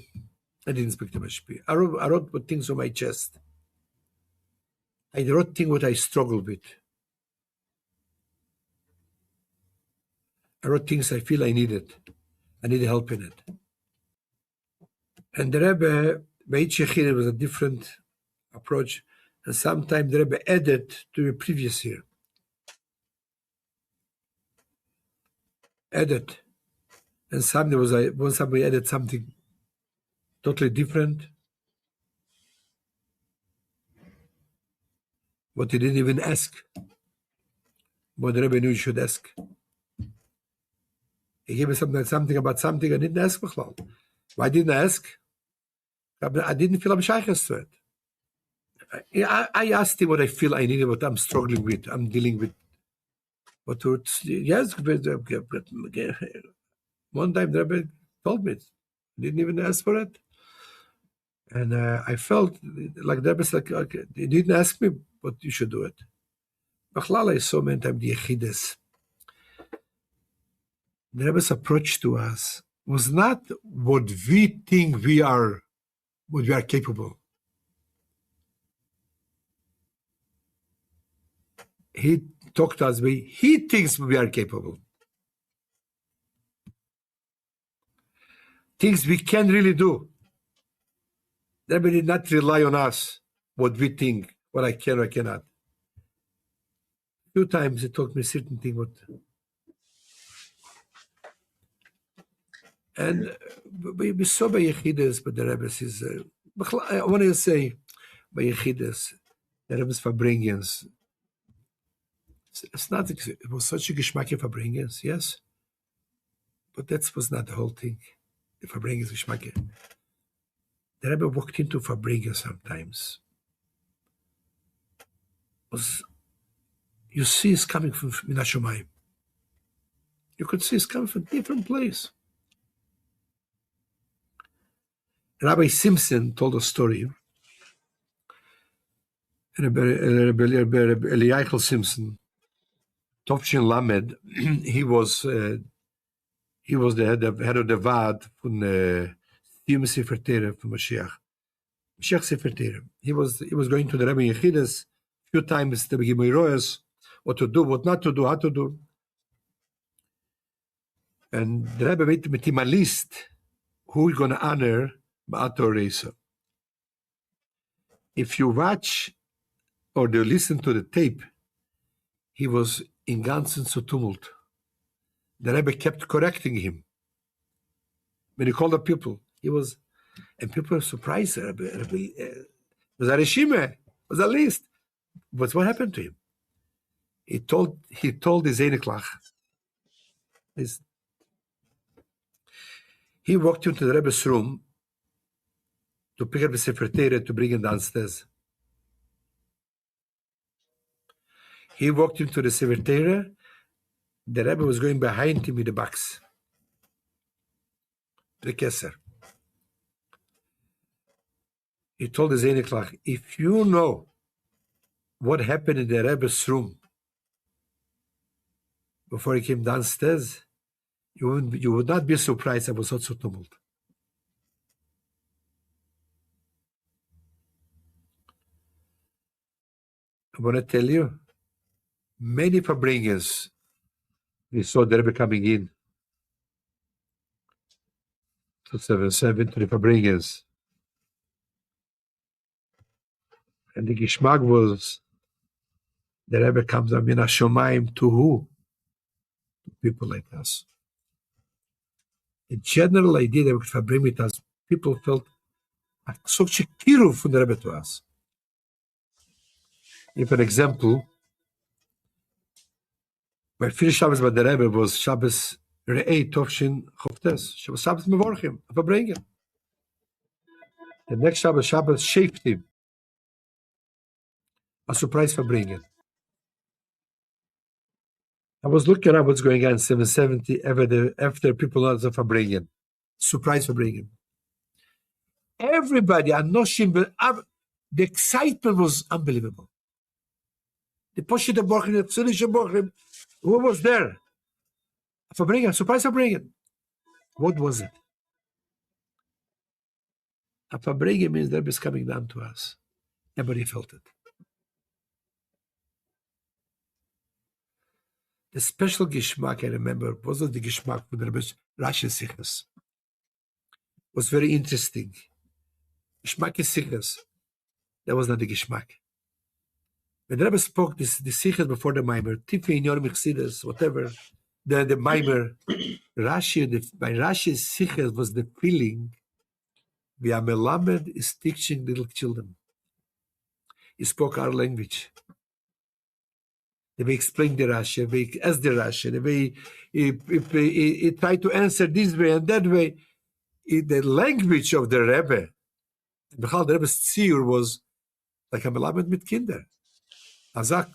Speaker 1: I didn't speak to Mashpia. I wrote things on my chest. I wrote things what I struggled with. I wrote things I feel I needed. I needed help in it. And the Rebbe, by each Yechid, was a different approach. And sometimes the Rebbe added to the previous year. Added. And somebody added something totally different. But he didn't even ask. But the Rebbe knew you should ask. He gave me something about something I didn't ask. Why didn't I ask? I didn't feel I'm shaykhs to it. I asked him what I feel I needed, what I'm struggling with, I'm dealing with. But yes, one time the Rebbe told me, didn't even ask for it. And I felt like the Rebbe said, okay, he didn't ask me, but you should do it. Bachlal, I saw many times the Yechidus. The Rebbe's approach to us was not what we think we are, what we are capable. He talked to us the way he thinks we are capable. Things we can really do. The Rebbe did not rely on us, what we think, what I can or I cannot. A few times he taught me certain things. And we saw by Yechidus, but the Rebbe is, I want to say, by Yechidus, the Rebbe's farbrengens. It's not, it was such a geschmack of farbrengens, yes? But that was not the whole thing. The farbrengens geschmack. The Rebbe walked into farbrengens sometimes. You see it's coming from Minashomayim. You could see it's coming from a different place. Rabbi Simpson told a story Rebbe Eliyahu Simpson, Tovshin Lamed, he was the head of the Vad from Siyum Sefer Torah from Mashiach. Mashiach Sefer Torah. He was going to the Rebbe Yechidus a few times to begin Royas, what to do, what not to do, how to do. And the Rebbe made him a list who is going to honor Ba'ator Reisa. If you watch or you listen to the tape, he was in ganzen zu Tumult. The Rebbe kept correcting him. When he called up people, and people were surprised. Rebbe was a reshime, was a list. But what happened to him? He told his Eineklach. He walked into the Rebbe's room to pick up the Sefer Torah to bring him downstairs. He walked into the Sefer Torah. The Rebbe was going behind him with the box, the Kesser. He told his Eineklach, if you know what happened in the Rebbe's room before he came downstairs, you would not be surprised. I was such a tumult. I want to tell you, many farbrengens, we saw the Rebbe coming in to 7-7 to the farbrengens. And the Gishmak was, the Rebbe comes up in Hashomayim to who? To people like us. The general idea that we could farbrengen with us, people felt such a kiruv from the Rebbe to us. If an example, my first Shabbos by the Rebbe was Shabbos Re'ei Tovshin Chovtes. Shabbos Mevorchim, farbrengen. The next Shabbos Sheftim, a surprise farbrengen. I was looking at what's going on in 770 after people know the farbrengen. Surprise farbrengen. Everybody, the excitement was unbelievable. The Poshit Borchim, the Tzunish Borchim, who was there? Farbrengen, surprise farbrengen. What was it? A farbrengen means the Rebbe is coming down to us. Everybody felt it. The special Gishmak I remember wasn't the Gishmak for the Rebbe's Rashi Shlichus. Was very interesting. Gishmak is Shlichus. That was not the Gishmak. When the Rebbe spoke the Shlichus before the Maimer, Tifi Inyon Mechsidus, whatever, the Maimer, by Rashi's Shlichus was the feeling the Melamed is teaching little children. He spoke our language. The way he explained the Rashi, the way he asked the Rashi, the way he tried to answer this way and that way. The language of the Rebbe, the Rebbe's tziyur was like a melamed mit Kinder. Azak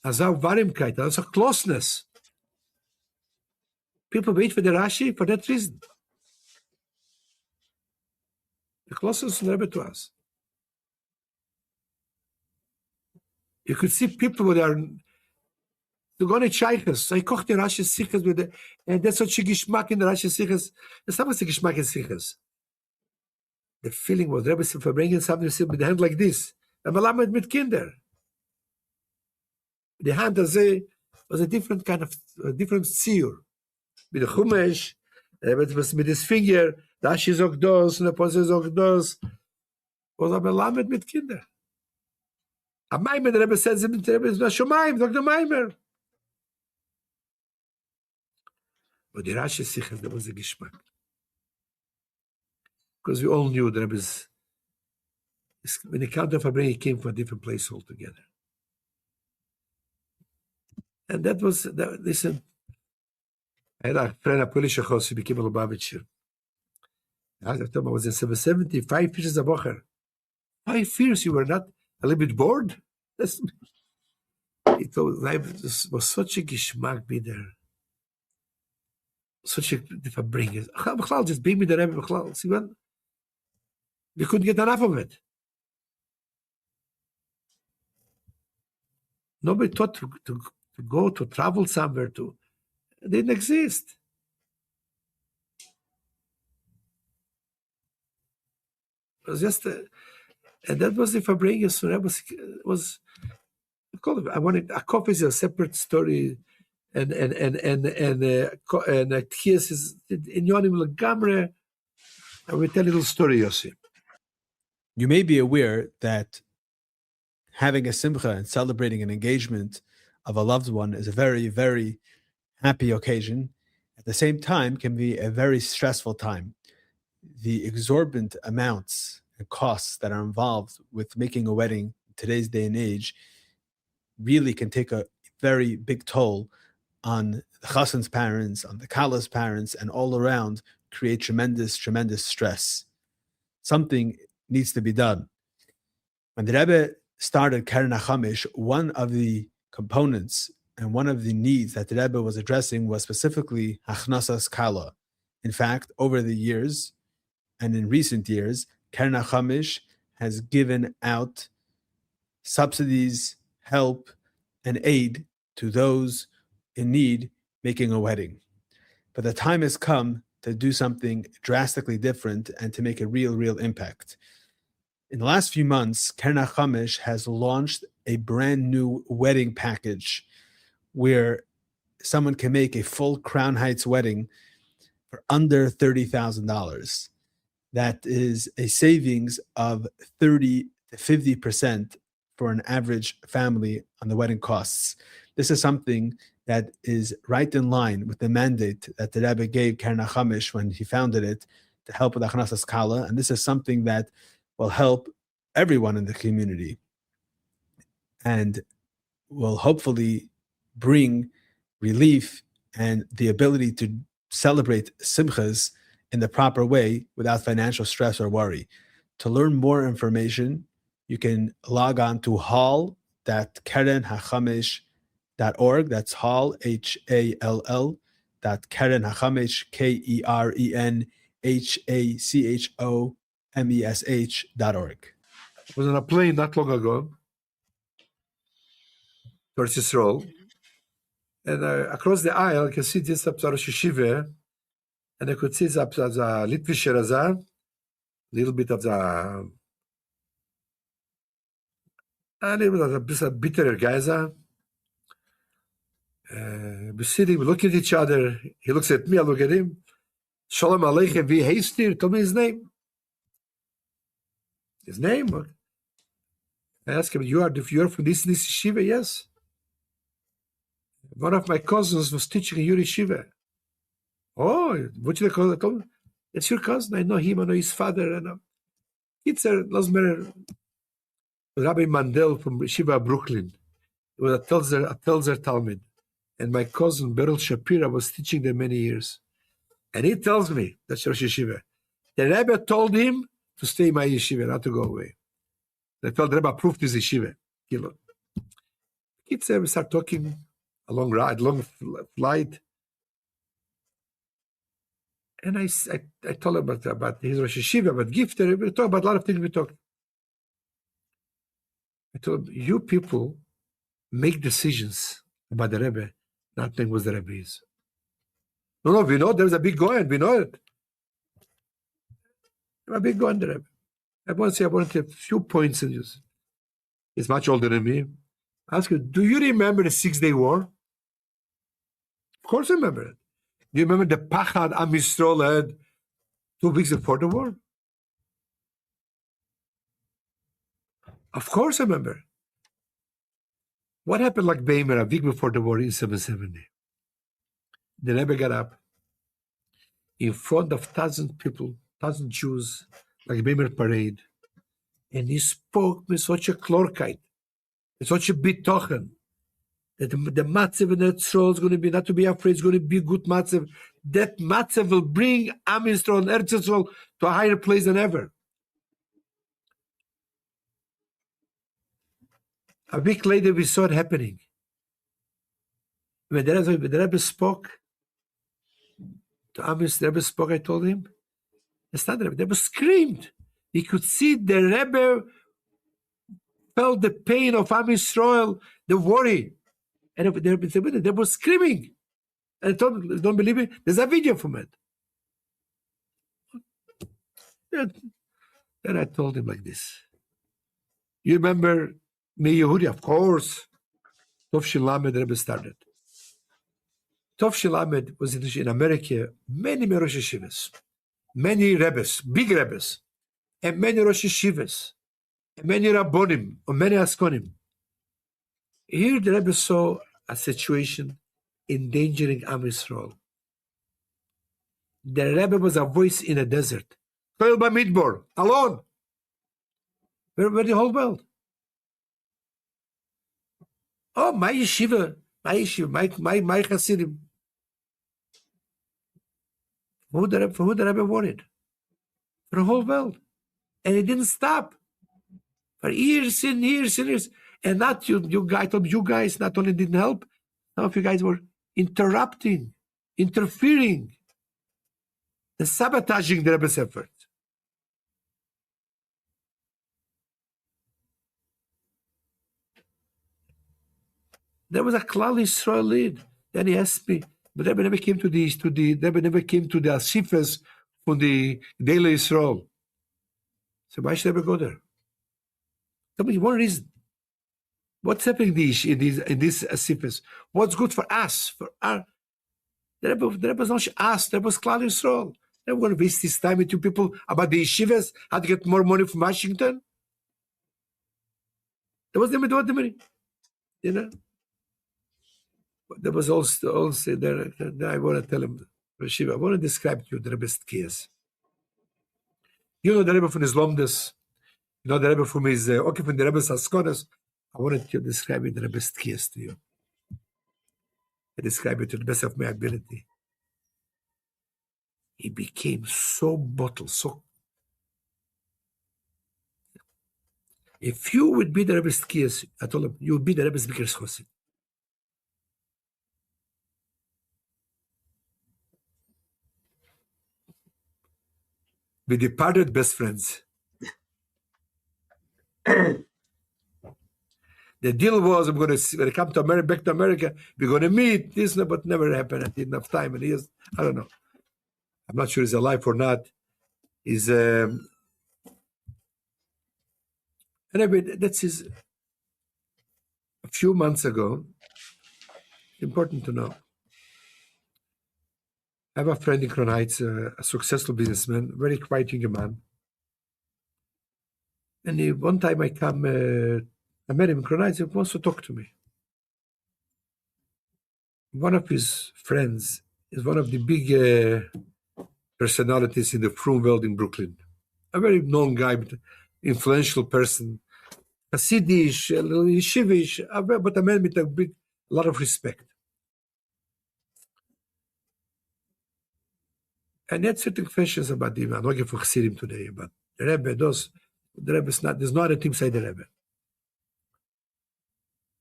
Speaker 1: Varimkeit, a closeness. People wait for the Rashi for that reason. The closeness of the Rebbe to us. You could see people who are to go to Shlichus. I koch the Rashi Shlichus with and that's what she Gishmak in the Rashi Shlichus. That's not what the Gishmak in Shlichus. The feeling was Rebbe farbrengen something with the hand like this. And Melamed mit Kinder. The hand was a different kind of different tziyur. With the Chumash, Rebbe was with his finger. Rashi zog dos and the Posel zog dos. Was a Melamed mit Kinder. A Maimer, the Rebbe says, the Rebbe is Nashomayim, Dr. Maimer. But the Rashi Shlichus, there was a Gishmak. Because we all knew the Rebbe's, when he came to farbrengen, he came from a different place altogether. And that was, listen, I had a friend, a Polish Chos, who became a Lubavitcher. I was in 770, 5 years a bocher. 5 years, you were not a little bit bored? It was such a Gishmak be there. Such a farbrengen. Just be me the Rebbe. See what? We couldn't get enough of it. Nobody thought to go to travel somewhere to. It didn't exist. It was just, and that was the farbrengen. So that was. I wanted a coffee is a separate story, and Tchias is in Yonim Lagamre. I will tell a little story, Yossi.
Speaker 2: You may be aware that having a simcha and celebrating an engagement of a loved one is a very, very happy occasion. At the same time, can be a very stressful time. The exorbitant amounts and costs that are involved with making a wedding in today's day and age really can take a very big toll on the chassan's parents, on the kala's parents, and all around create tremendous, tremendous stress. Something needs to be done. When the Rebbe started Keren HaChamish, one of the components and one of the needs that the Rebbe was addressing was specifically Hachnasas Kala. In fact, over the years, and in recent years, Keren HaChamish has given out subsidies, help, and aid to those in need making a wedding. But the time has come to do something drastically different and to make a real, real impact. In the last few months, Keren HaChamish has launched a brand new wedding package where someone can make a full Crown Heights wedding for under $30,000. That is a savings of 30 to 50% for an average family on the wedding costs. This is something that is right in line with the mandate that the Rebbe gave Keren HaChamish when he founded it to help with Achnasas Kala, and this is something that will help everyone in the community and will hopefully bring relief and the ability to celebrate simchas in the proper way without financial stress or worry. To learn more information, you can log on to hall.kerenhachamish.org. That's hall, Hall, .kerenhachamish, KERENHACHOMESH.org.
Speaker 1: I was on a plane not long ago towards Israel, and across the aisle, I can see this Rosh Yeshiva, and I could see the Litvischer a little bit of the a bitterer guy. We're sitting, we look at each other. He looks at me, I look at him. Shalom Aleichem, wie heißt ihr? Tell me his name. His name? I asked him, you are from this yeshiva? Yes. One of my cousins was teaching in your yeshiva. Oh, what should I call it? It's your cousin. I know him, I know his father. It's doesn't matter. Rabbi Mandel from Yeshiva Brooklyn. It was a Telzer Talmud. And my cousin Beryl Shapira was teaching there many years. And he tells me, that's Rosh Yeshiva, the Rebbe told him to stay in my yeshiva, not to go away. I told the Rebbe approved his yeshiva. Kids we start talking, a long ride, long flight. And I told him about his Rosh Yeshiva, about Gifter. We talk about a lot of things we talked. I told him, you people make decisions about the Rebbe, not knowing what the Rebbe is. No, we know there's a big Goyen, we know it. I'm a big Goyen, the Rebbe. I want to have a few points in this. He's much older than me. I ask you, do you remember the 6-Day War? Of course I remember it. Do you remember the Pachad Am Yisrael had 2 weeks before the war? Of course I remember. What happened like Beimer a week before the war in 770? The Rebbe got up in front of 1,000 people, 1,000 Jews, like Beimer parade, and he spoke with such a klorkeit, with such a bitochen, that the matzev in Eretz is going to be, not to be afraid, it's going to be a good matzev. That matzev will bring Am Yisrael and Eretz Yisrael to a higher place than ever. A week later, we saw it happening. When the Rebbe spoke, to Am Yisrael, the Rebbe spoke, I told him, the Rebbe screamed. He could see the Rebbe felt the pain of Am Yisrael, the worry. And they were screaming. And I told them, don't believe me? There's a video from it. Then I told him like this. You remember me, Yehudi? Of course. Tov Shel Lamed Rebbe started. Tov Shel Lamed was in America, many Rosh Yeshivas, many Rebbes, big Rebbes, and many Rosh Yeshivas, and many Rabbonim, or many Askonim. Here the Rebbe saw a situation endangering Am Yisrael. The Rebbe was a voice in a desert. Toil by Midbar, alone. Where the whole world. Oh, my yeshiva, my Hasidim. For who the Rebbe wanted? For the whole world. And it didn't stop. For years and years and years. And not you guys not only didn't help, some of you guys were interrupting, interfering, and sabotaging the Rebbe's effort. There was a Klal Yisrael lead. Then he asked me, but Rebbe never came to the asifas from the daily Yisrael. So why should Rebbe go there? Tell me one reason. What's happening in these asifas? What's good for us? For our the Rebbe was not us. The Rebbe was Klal Yisrael. They're going to waste his time with you people about the yeshivas, how to get more money from Washington. That was the money, you know. There was also there. I want to tell him, Rashiva, I want to describe to you the Rebbe's tkiyas. You know the Rebbe from his lomdes. You know the Rebbe from his from the Rebbe's haskonas. I wanted to describe the Rebbe's tkiyas to you. I describe it to the best of my ability. He became so bottled, so. If you would be the Rebbe's tkiyas, I told him, you would be the Rebbe's biggest chosid. We departed best friends. The deal was, I'm going to, when I come to America, back to America, we're going to meet. This, but never happened. I didn't have time. And I don't know. I'm not sure he's alive or not. He's, anyway, that's his, a few months ago, important to know. I have a friend in Crown Heights, a successful businessman, very quiet young man. And one time I met him in Crown Heights, he wants to talk to me. One of his friends is one of the big personalities in the frum world in Brooklyn. A very known guy, but influential person. Hasidish, a little yeshivish, but a man with a lot of respect. And he had certain questions about him. I'm not going to Chassidim today, but the Rebbe there's not a thing inside the Rebbe.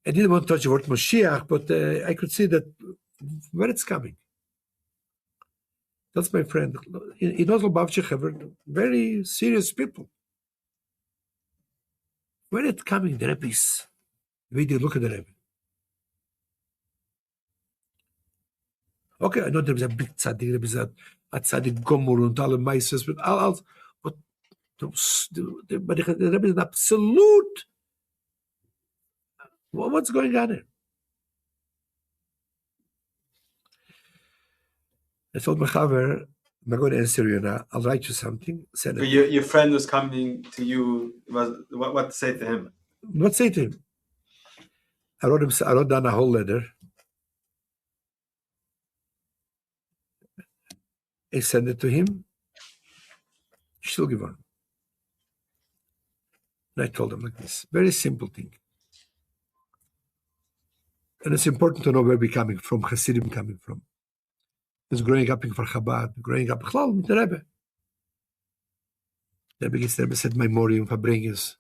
Speaker 1: I didn't want to touch the word Moshiach, but I could see that where it's coming. That's my friend. He knows Lubavitch, very serious people. Where it's coming, the Rebbe is. The way they look at the Rebbe. Okay, I know there was a big tzaddik, there was a tzaddik gomor and all meisters, but the Rebbe is an absolute. What's going on here? I told my chaver, I'm not going to answer you now. I'll write you something. Send it.
Speaker 2: Your friend was coming to you. What to say to him?
Speaker 1: What to say to him? I wrote down a whole letter. I sent it to him. Still give on. And I told him like this. Very simple thing. And it's important to know where we're coming from, Hasidim coming from. It's growing up in Chabad, growing up with the Rebbe. The Rebbe said, Memorium, farbrengen.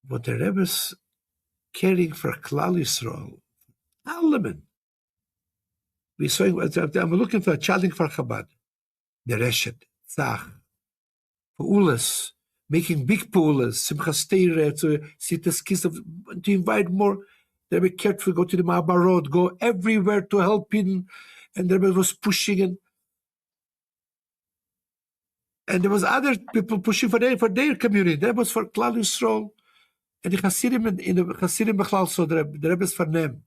Speaker 1: But the Rebbe's caring for Klal Yisrael, Alleman. I'm looking for a child in Chabad. The Reshet, Tzach, for Ulas, making big pools, Simchas Torah, to see the skills of, to invite more. The Rebbe careful, go to the Ma'abarot, go everywhere to help in, and the Rebbe was pushing, and there was other people pushing for their community. That was for Klal Yisrael, and the Hasidim in the Hasidim Bechlal, so the Rebbe's for them.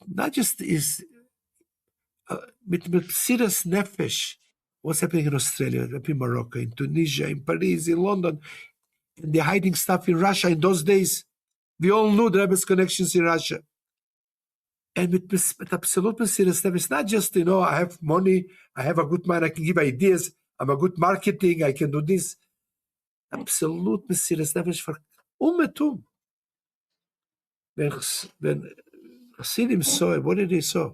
Speaker 1: Not just is with serious nefesh. What's happening in Australia, in Morocco, in Tunisia, in Paris, in London, and they're hiding stuff in Russia. In those days, we all knew the Rebbe's connections in Russia. And with absolute serious nefesh, it's not just, I have money, I have a good mind, I can give ideas, I'm a good marketing, I can do this. Absolute serious nefesh for Ummetum. When Hasidim saw it, what did they saw?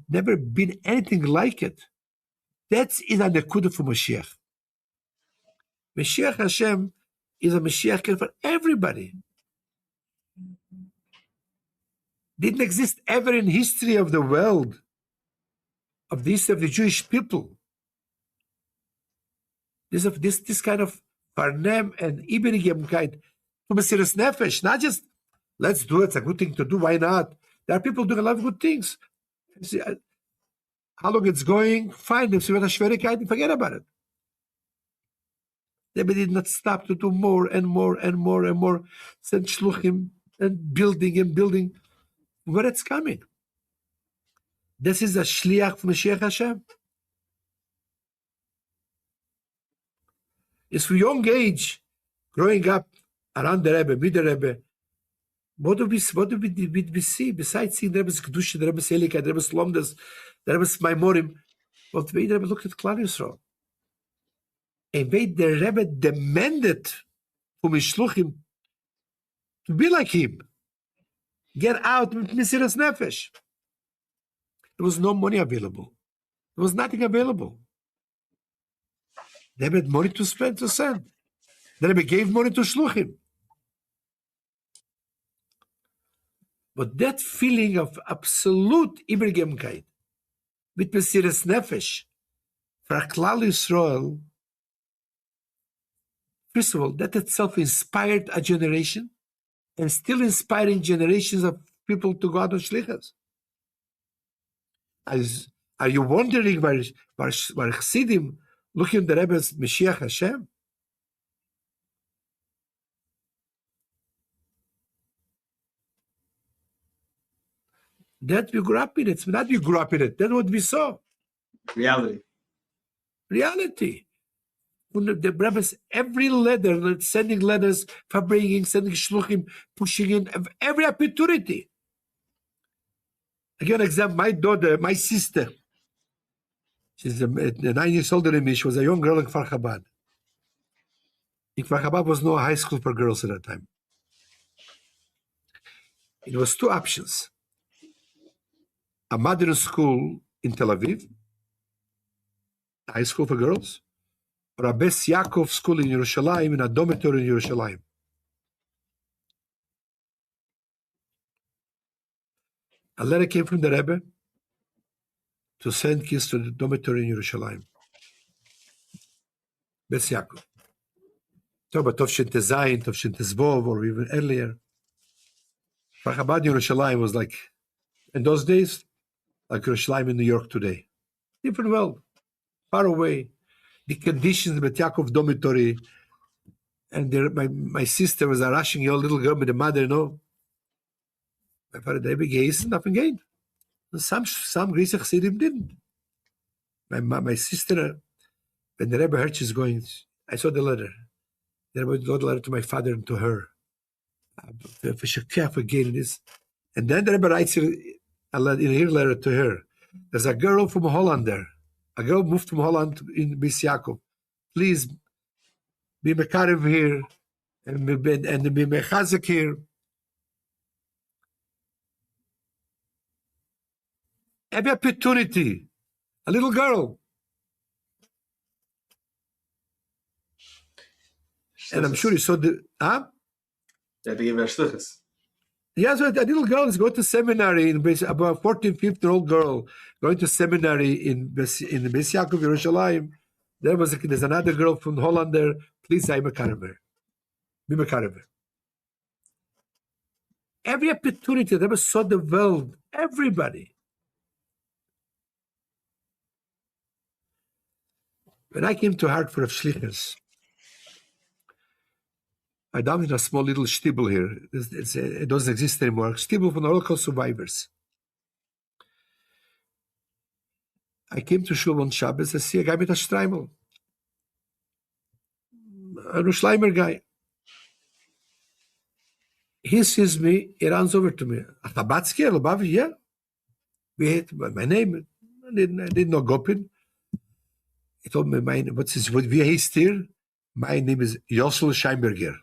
Speaker 1: Never been anything like it. That's in a nekuda for Mashiach. Mashiach Hashem is a Mashiach for everybody. Didn't exist ever in history of the world, of the history of the Jewish people. This kind of farnem and iberigem kind, to Mesiras Nefesh, not just let's do it, it's a good thing to do, why not? There are people doing a lot of good things. See, how long it's going, fine. If you want a Schwierigkeit, forget about it. They did not stop to do more and more and more and more. Send shluchim and building. Where it's coming. This is a Shliach from Mashiach Hashem. It's for young age, growing up around the Rebbe, with the Rebbe. What do we see besides seeing the Rebbe's Kedusha, the Rebbe's Elika, the Rebbe's Lomdas, the Rebbe's Maimorim? What the Rebbe looked at Klal Yisrael. And the Rebbe demanded from his shluchim to be like him. Get out with Mesiras Nefesh. There was no money available. There was nothing available. They had money to send. The Rebbe gave money to shluchim. But that feeling of absolute ibergemkeit with Mesiras Nefesh for Klal Yisrael, first of all, that itself inspired a generation and still inspiring generations of people to go out on Shlichus. Are you wondering why Chassidim looking at the Rebbe's Mashiach Hashem? That we grew up in it. It's not we grew up in it. That's what we saw.
Speaker 2: Reality.
Speaker 1: When the Rebbe's every letter, sending letters, farbrengen, sending shluchim, pushing in every opportunity. I give an example. My daughter, my sister, she's 9 years older than me. She was a young girl in Kfar Chabad. In Kfar Chabad was no high school for girls at that time. It was two options. A modern school in Tel Aviv, high school for girls, or a Bes Yaakov school in Yerushalayim, in a dormitory in Yerushalayim. A letter came from the Rebbe to send kids to the dormitory in Yerushalayim. Bes Yaakov. Talk about Tovshin Tezayin, Tovshin Tezvov, or even earlier. Kfar Chabad Yerushalayim was like, in those days, like Yerushalayim in New York today. Different world, far away. The conditions with Yaakov dormitory, and my sister was a rushing young little girl with the mother, My father, they began nothing gained. Some Greece Chassidim didn't. My sister, when the Rebbe heard she's going, I saw the letter. The Rebbe wrote the letter to my father and to her. And then the Rebbe writes in her letter to her. There's a girl from Holland there. A girl moved from Holland in Bes Yaakov. Please be mekarev here and be mechazek here. Every opportunity. A little girl. And I'm sure you saw the... Huh?
Speaker 2: Yeah, they gave her Shlichus.
Speaker 1: Yeah, so a little girl is going to seminary, about 14, 15-year-old girl going to seminary in the Bes Yaakov, Yerushalayim, There's another girl from Holland there. Please, I'm a caraver. Be a caraver. Every opportunity, Rebbe saw the world, everybody. When I came to Hartford of Shlichus, I down in a small little shtibel here. It doesn't exist anymore. Shtibel for the Holocaust survivors. I came to Shul on Shabbos. I see a guy with a streimel. A Rushleimer guy. He sees me. He runs over to me. Atabatsky, Lubavi, yeah. We hate my name. I didn't know Gopin. He told me, what we hate here? My name is Yosel Scheinberger.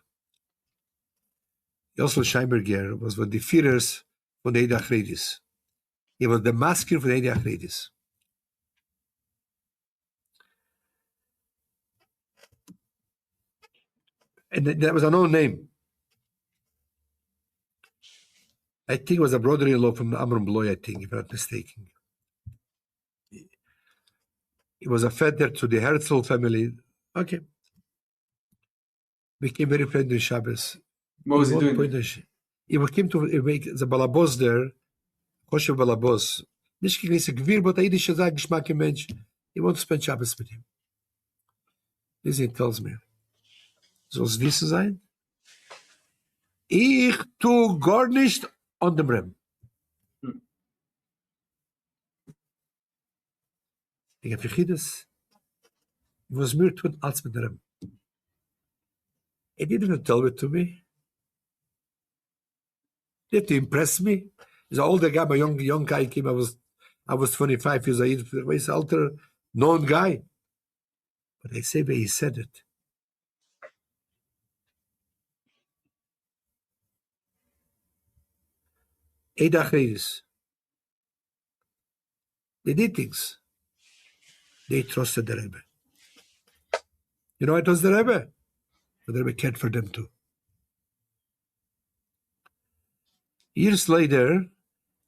Speaker 1: Yosel Scheinberger was one of the Führers von der Eide Achredis. He was the masker for the Eide Achredis. And that was a known name. I think it was a brother-in-law from Amram Bloy, I think, if I'm not mistaken. He was a feather to the Hartford family. Okay. Became very friendly in Shabbos.
Speaker 2: What was he doing?
Speaker 1: He came to make the balabos there, kosher balabos. Nicht gegen diese Gewirr, but a Yiddish Geschmack Mensch. He wants to spend Shabbos with him. This he tells me. Soll es wissen sein? Ich tu gar nicht an dem Rebbe. Ich habe Yechides, was mir tun als mit dem Rebbe. He didn't even tell it to me. He had to impress me. He's an older guy, my young guy came. I was 25 years old. He's an older, known guy. But I say where he said it. Eide Achredis. They did things. They trusted the Rebbe. You know, it was the Rebbe. But the Rebbe cared for them too. Years later,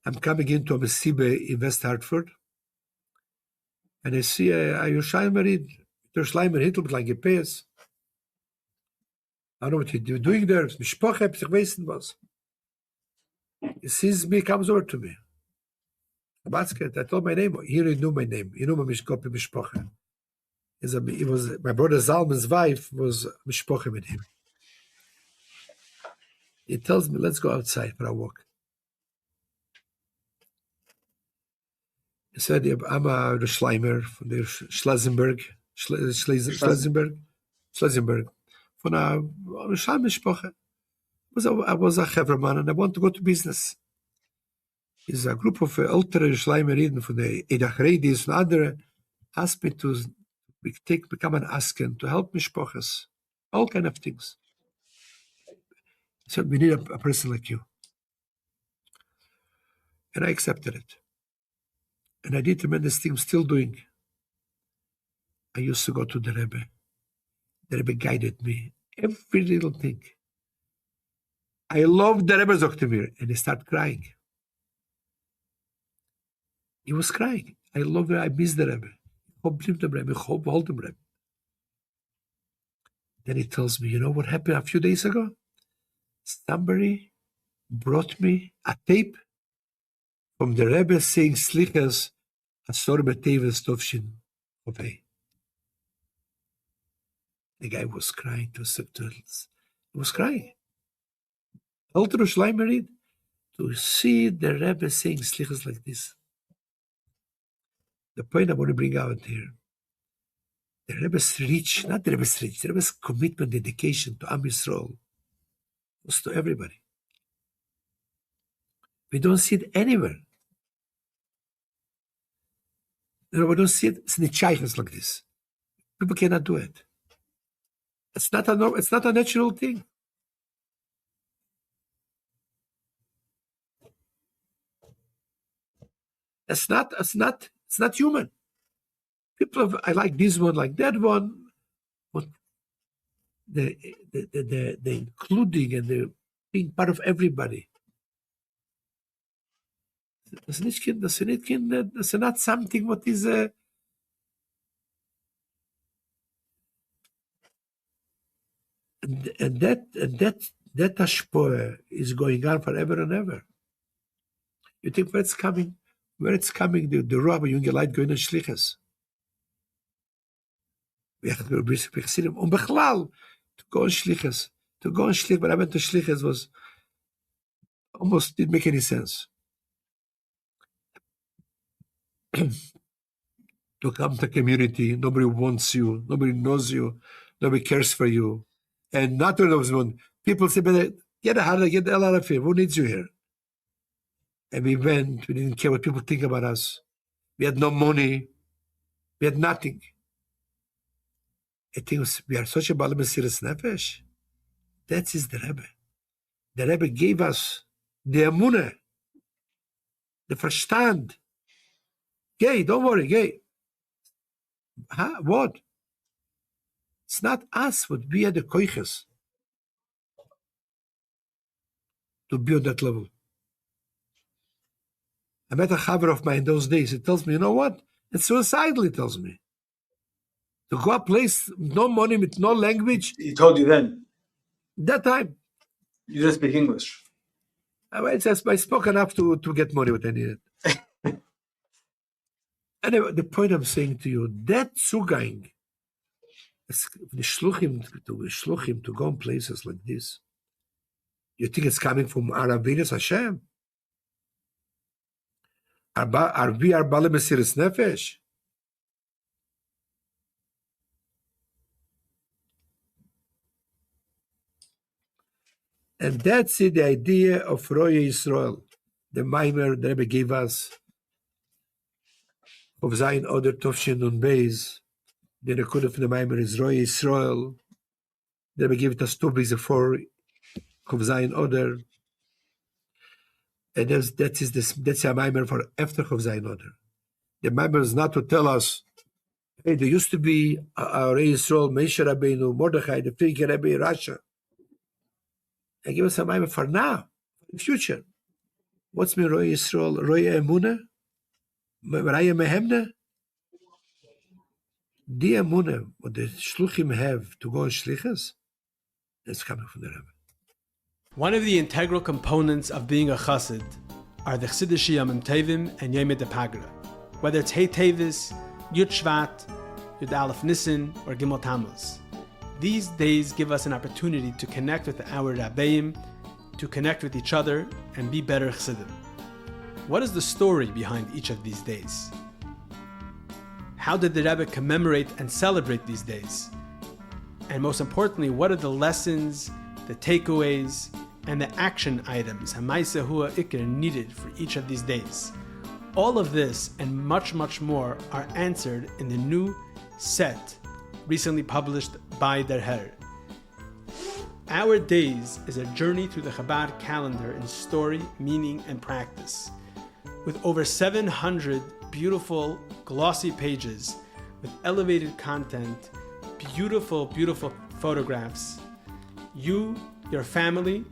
Speaker 1: I'm coming into a Mesibe in West Hartford, and I see a Yerushalayim Reed, Yerushalayim Hitler mit like Pes. I don't know what he's doing there. Mishpoche, ich weiß nicht was. He sees me, comes over to me. Basket, I told my name. He knew my name. He knew my Mishkopi Mishpoche. It was my brother Zalman's wife was Mishpoche with him. He tells me, let's go outside for a walk. He said, I'm a Schleimer from the Schlesienberg. Von a Schleimer-Spoche. I was a Heverman and I want to go to business. It's a group of ältere Schleimer from the Eide Achredis and other asked me to become an asken to help Mishpoches. All kind of things. He said, we need a person like you. And I accepted it. And I did tremendous things, still doing. I used to go to the Rebbe. The Rebbe guided me. Every little thing. I loved the Rebbe Zoktemir. And I started crying. He was crying. I love it. I miss the Rebbe. Hold him, Rebbe. Then he tells me, you know what happened a few days ago? Somebody brought me a tape from the Rebbe saying Shlichus Asor B'Teves Tovshin Ovei. The guy was crying to subtitles. He was crying. Alter Shleimer to see the Rebbe saying Shlichus like this. The point I want to bring out here, the Rebbe's reach, not the Rebbe's reach, the Rebbe's commitment, dedication to Am Yisrael was to everybody. We don't see it anywhere. We don't see it. It's nichaychus like this. People cannot do it. It's not a natural thing. It's not human. People I like this one, like that one, but the including and the being part of everybody. That's not something what is And that hashpoah is going on forever and ever. You think where it's coming? The Rabbi Junge Leid going to Shlichus. Bechlal, to go on Shlichus. To go on Shlich, but I went to Shlichus was almost didn't make any sense. To come to community, nobody wants you, nobody knows you, nobody cares for you. And not to those one, people say, but get the hell out of here. Who needs you here? And we went, we didn't care what people think about us. We had no money, we had nothing. I think we are such a Bala Mesiras Nefesh. That is the Rebbe. The Rebbe gave us the Amunah, the Verstand. Gay, don't worry, gay. Huh? What? It's not us, but we are the koiches to be on that level. I met a chaver of mine in those days. He tells me, you know what? It's suicidal, he tells me. To go a place, no money, with no language.
Speaker 2: He told you then?
Speaker 1: That time.
Speaker 2: You didn't speak English?
Speaker 1: I spoke enough to get money what I needed. Anyway, the point I'm saying to you, that Zugang, the Shluchim to go in places like this, you think it's coming from Aravinus Hashem? Are we Bala Mesiras Nefesh? And that's the idea of Roye Yisrael, the Maimer the Rebbe gave us of Zayin Oder Tovshin Nun Beis. The Nekudah of the Maimer is Roye Yisrael. The Rebbe gave it us 2 beis before of Zayin Oder. And that's a Maimer for after of Zayin Oder. The Maimer is not to tell us, hey, there used to be a Roye Yisrael, Moshe Rabbeinu, Mordechai, the Frike Rebbe in Russia. And give us a Maimer for now, for the future. What's me Roye Yisrael? Roye Emunah? Raya Mehemna? The Emunah, what the Shluchim have to go on Shlichus, that's coming from the Rebbe.
Speaker 2: One of the integral components of being a chassid are the Chsidish Yamim Tevim and Yom Pagra. Whether it's Hey Tevis, Yud Shvat, Yud Aleph Nisan, or Gimel Tammuz. These days give us an opportunity to connect with our Rabbeim, to connect with each other, and be better Chassidim. What is the story behind each of these days? How did the Rebbe commemorate and celebrate these days? And most importantly, what are the lessons, the takeaways, and the action items Hamaisa Hua Iker needed for each of these days? All of this and much, much more are answered in the new set recently published by Der Herr. Our Days is a journey through the Chabad calendar in story, meaning, and practice. With over 700 beautiful, glossy pages with elevated content, beautiful, beautiful photographs, you, your family,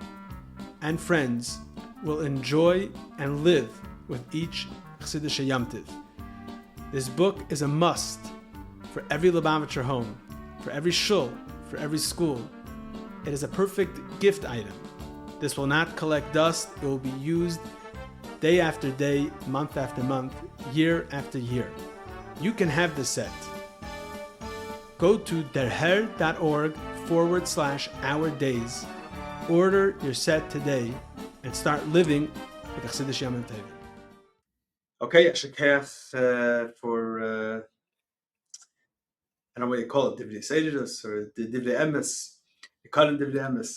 Speaker 2: and friends will enjoy and live with each Chassidish Yom Tiv. This book is a must for every Lubavitcher home, for every shul, for every school. It is a perfect gift item. This will not collect dust. It will be used day after day, month after month, year after year. You can have this set. Go to derher.org/Our Days. Order your set today and start living with the Chsidish Yom Tov. Okay, Shekach for I don't know what you call it, Divrei Seidus or Divrei Emes. You call it Divrei Emes.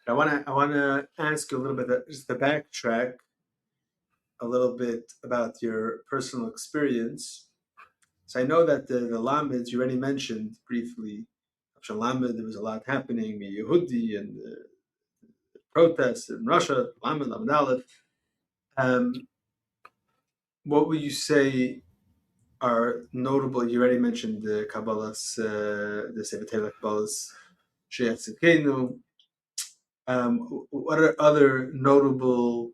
Speaker 2: I want to ask you a little bit, just to backtrack a little bit about your personal experience. So I know that the Lameds, you already mentioned briefly, after Lamed, there was a lot happening, Yehudi and the protests in Russia, Lamed Aleph. What would you say are notable? You already mentioned the Kabbalah's, the Sefer Kabbalah's Shliach Tzidkenu. What are other notable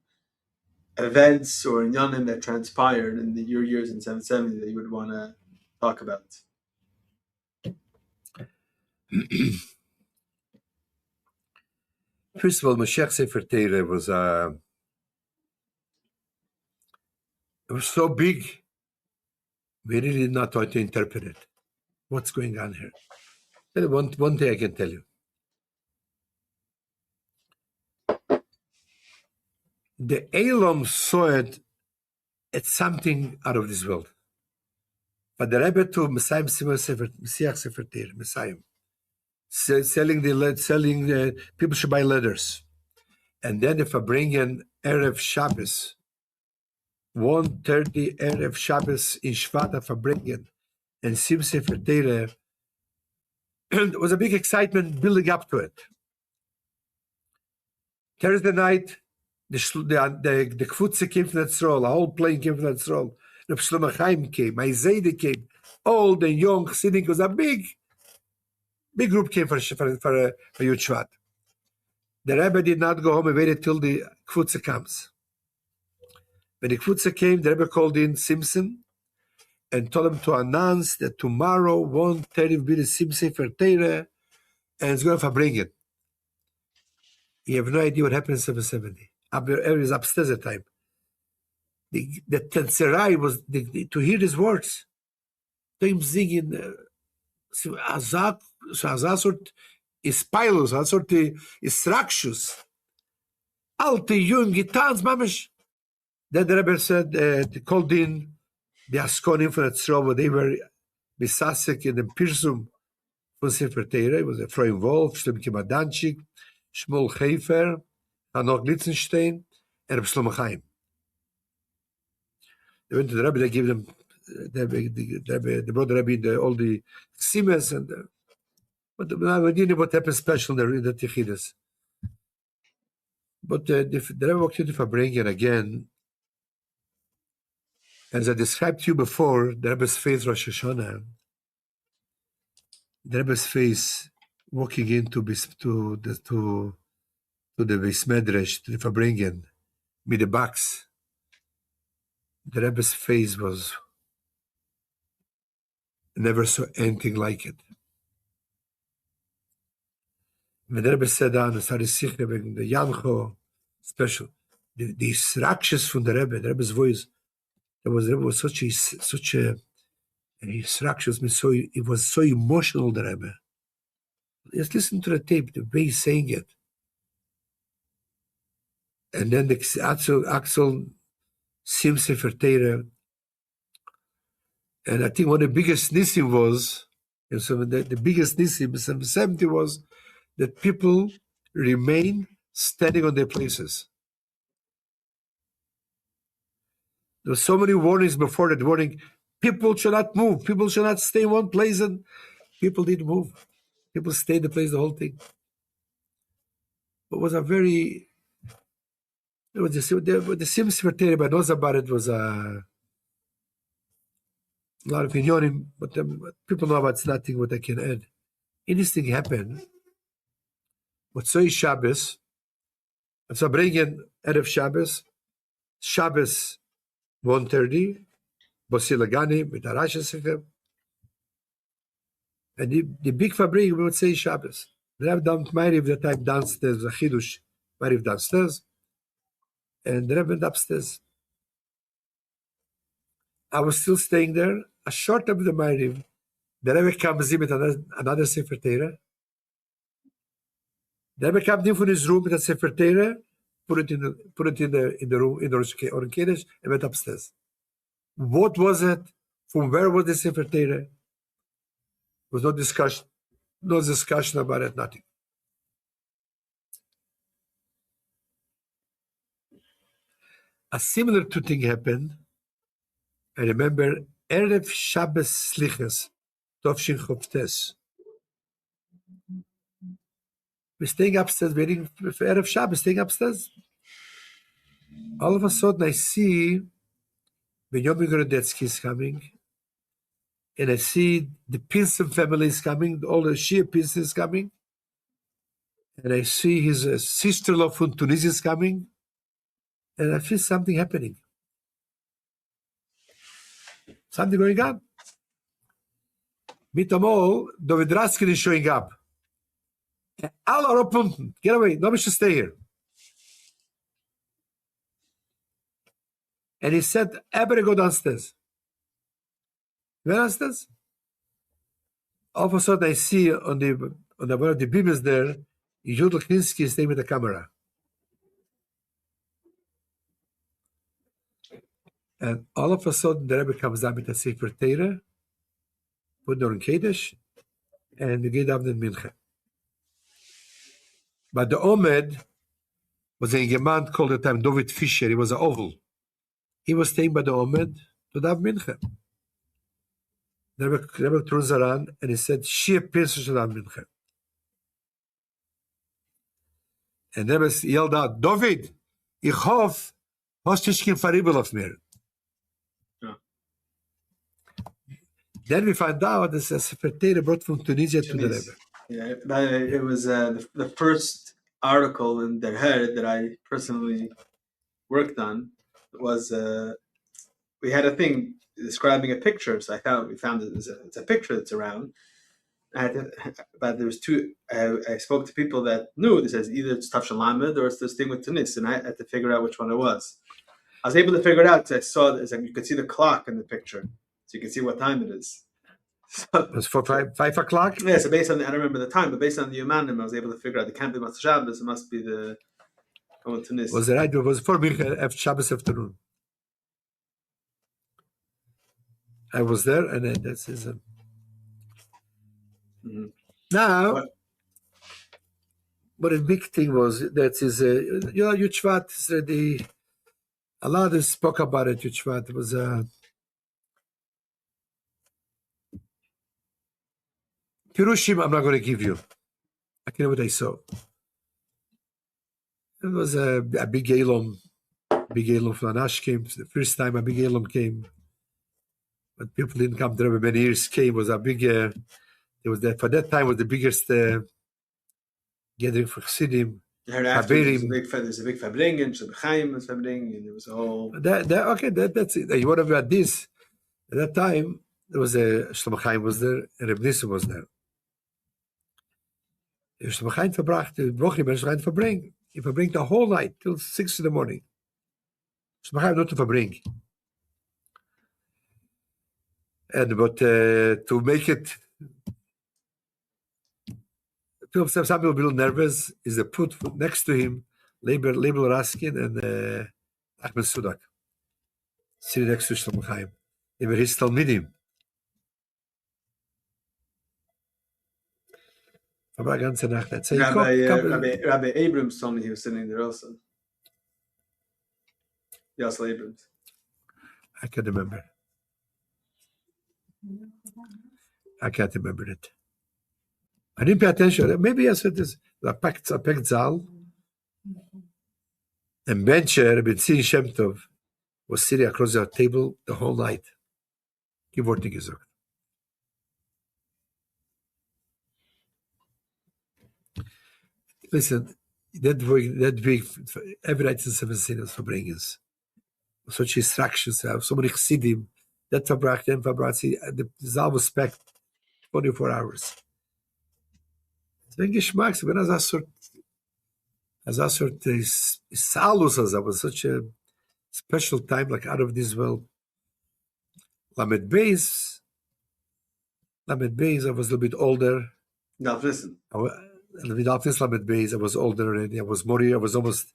Speaker 2: events or inyanim that transpired in your years in 770 that you would want to talk about?
Speaker 1: First of all, Mashiach Sefer Torah was so big, we really did not try to interpret it. What's going on here? One thing I can tell you. The Elam saw it as something out of this world. But the Rebbe to Messiah Sefer Torah, Messiah, selling people should buy letters. And then if I bring in Erev Shabbos, 1:30 Erev Shabbos in Shvat farbrengen, and Sim Sefer Torah, there was a big excitement building up to it. Thursday night, the Kfutze came from that stroll, a whole plane came from that stroll. Rabbi Shlomo Chaim came, Isaiah came, old and young, Chassidim, was a big group came for Yud Shvat. The Rebbe did not go home and waited till the Kfutze comes. When the Kfutze came, the Rebbe called in Simpson and told him to announce that tomorrow 1:30 will be the Sim Sefer Torah, and it's going to farbrengen. You have no idea what happened in 770. He was upstairs at the time. The Tenserai was to hear these words. To him singing, Azasort is Pilus, Azasort is Rakshus. Alte, young, Gitans, Mamish. Then the Rebbe said, they called in the Askonim from the Tzrova. They were Bisasek in the Pirsum von Sefer Torah. It was Efraim Wolf, Shlomo Kimadanchik, Shmuel Heifer, Hanok Litzenstein, and Rabbi Shlomo Chaim. They went to the Rebbe, they gave them, they brought the Rebbe all the Simes, but we didn't know what happened special in the Tichidus. But the Rebbe walked into farbrengen again. As I described to you before, the Rebbe's face, Rosh Hashanah, the Rebbe's face walking into to the Beis Medrash, to the farbrengen, with the box. The Rebbe's face was never saw anything like it. When the Rebbe sat down and started singing the Yancho special, the Rakshus from the Rebbe's voice, the Rebbe was such a Rakshus, so it was so emotional, the Rebbe. Just listen to the tape, the way he's saying it. And then the Axel Sim Sefer Torah. And I think one of the biggest nisim was, and so the biggest nisim in 770 was that people remain standing on their places. There were so many warnings before that warning, people should not move, people should not stay in one place, and people didn't move. People stayed in the place the whole thing. It was a very, it was the Sim Sefer Torah, but knows about it was a lot of opinionim, but people know about it's nothing what I can add. Anything happened. Motzoi Shabbos, and so bringing Erev Shabbos 1:30, Bosilagani with Arasha Sefer, and the big farbrengen we would say Shabbos. We have done Ma'ariv that time downstairs, a Chidush Ma'ariv downstairs, and the Rebbe went upstairs. I was still staying there. A short time of the Ma'ariv, the Rebbe comes in with another Sefer Torah. The Rebbe came in from his room with a Sefer Torah, put it in the room in the Rosh Kodesh, and went upstairs. What was it? From where was the Sefer Torah? There was no discussion about it, nothing. A similar thing happened. I remember Erev Shabbos Shlichus, Tovshin Choftes. We're staying upstairs, waiting for Erev Shabbos, staying upstairs. All of a sudden, I see Benjamin Gorodetsky is coming, and I see the Pilsen family is coming, all the Shia Pilsen is coming, and I see his sister-in-law from Tunisia is coming, and I feel something happening. Something going on. Meet them all, David Raskin is showing up. Alle are up unten. Get away. Nobody should stay here. And he said, everybody go downstairs. Went downstairs. All of a sudden, I see on one of the beamers there, Yudel Kninsky is staying with the camera. And all of a sudden, the Rebbe comes down with a Sefer Torah, put on Kodesh, and we get up in Mincha. But the Omed was a man called at the time David Fisher. He was an oval. He was staying by the Omed to daven Mincha. The Rebbe turns around and he said, "Shir Pirsa to daven Mincha." And the Rebbe yelled out, "David, ich hoff, hast dich kein Verribel auf mir." Then we find out this is a Sefer Torah brought from Tunisia to the Rebbe.
Speaker 2: Yeah, it was the first article in their head that I personally worked on was we had a thing describing a picture. So we found it's a picture that's around. But there was two. I spoke to people that knew. This says either it's Tafshan Lamed or it's this thing with Tunis, and I had to figure out which one it was. I was able to figure it out because I saw it's like you could see the clock in the picture, so you can see what time it is. So,
Speaker 1: it was for 5 o'clock?
Speaker 2: Yeah, so based on I don't remember the time, but based on the Yumanim, I was able to figure out it can't be Matzah Shabbos, it must be the Tunis.
Speaker 1: Was right? It was for Mincha Shabbos afternoon. I was there, and then that's his. Now, but a big thing was that is Yud Shvat is already. A lot of spoke about it. Yud Shvat was Pirushim. I'm not going to give you. I can know what I saw. It was a big Elom. Big Elom from Anash came. The first time a big Elom came, but people didn't come. There were many years came. Was a big. It was that for that time was the biggest gathering for Chassidim.
Speaker 2: There's a big farbrengen, Chaim was farbrengen, and there was a whole.
Speaker 1: That's it. You want about this? At that time, there was a Shlomo Chaim was there, and Rebbe Nissen was there. Shlomo Chaim verbracht the Brochim and Shlomo Chaim verbring. He verbringt the whole night till 6 in the morning. Shlomo Chaim not to verbring. And but to make it. Some people a little nervous. Is they put next to him Label Raskin and Ahmed Sudak sitting next to Shlomo Chaim. They were his Talmidim.
Speaker 2: Rabbi Abrams told me he was sitting there also. Yosel Abrams.
Speaker 1: I can't remember. I can't remember it. I didn't pay attention. Maybe I said this. A packed Zal. And Bencher, Rabbi Tzvi Shem Tov, was sitting across the table the whole night. Keep working gesagt. Listen, that big, every night in 7 sinners for bringers. Such instructions, so many chassidim, that verbracht, then verbracht. The Zal was packed 24 hours. Wenn Geschmack, wenn as a sort salus, as I was such a special time, like out of this world. Lamed Beis, I was a little bit older.
Speaker 2: Now listen.
Speaker 1: Without this Lamed Beis, I was older already. I was almost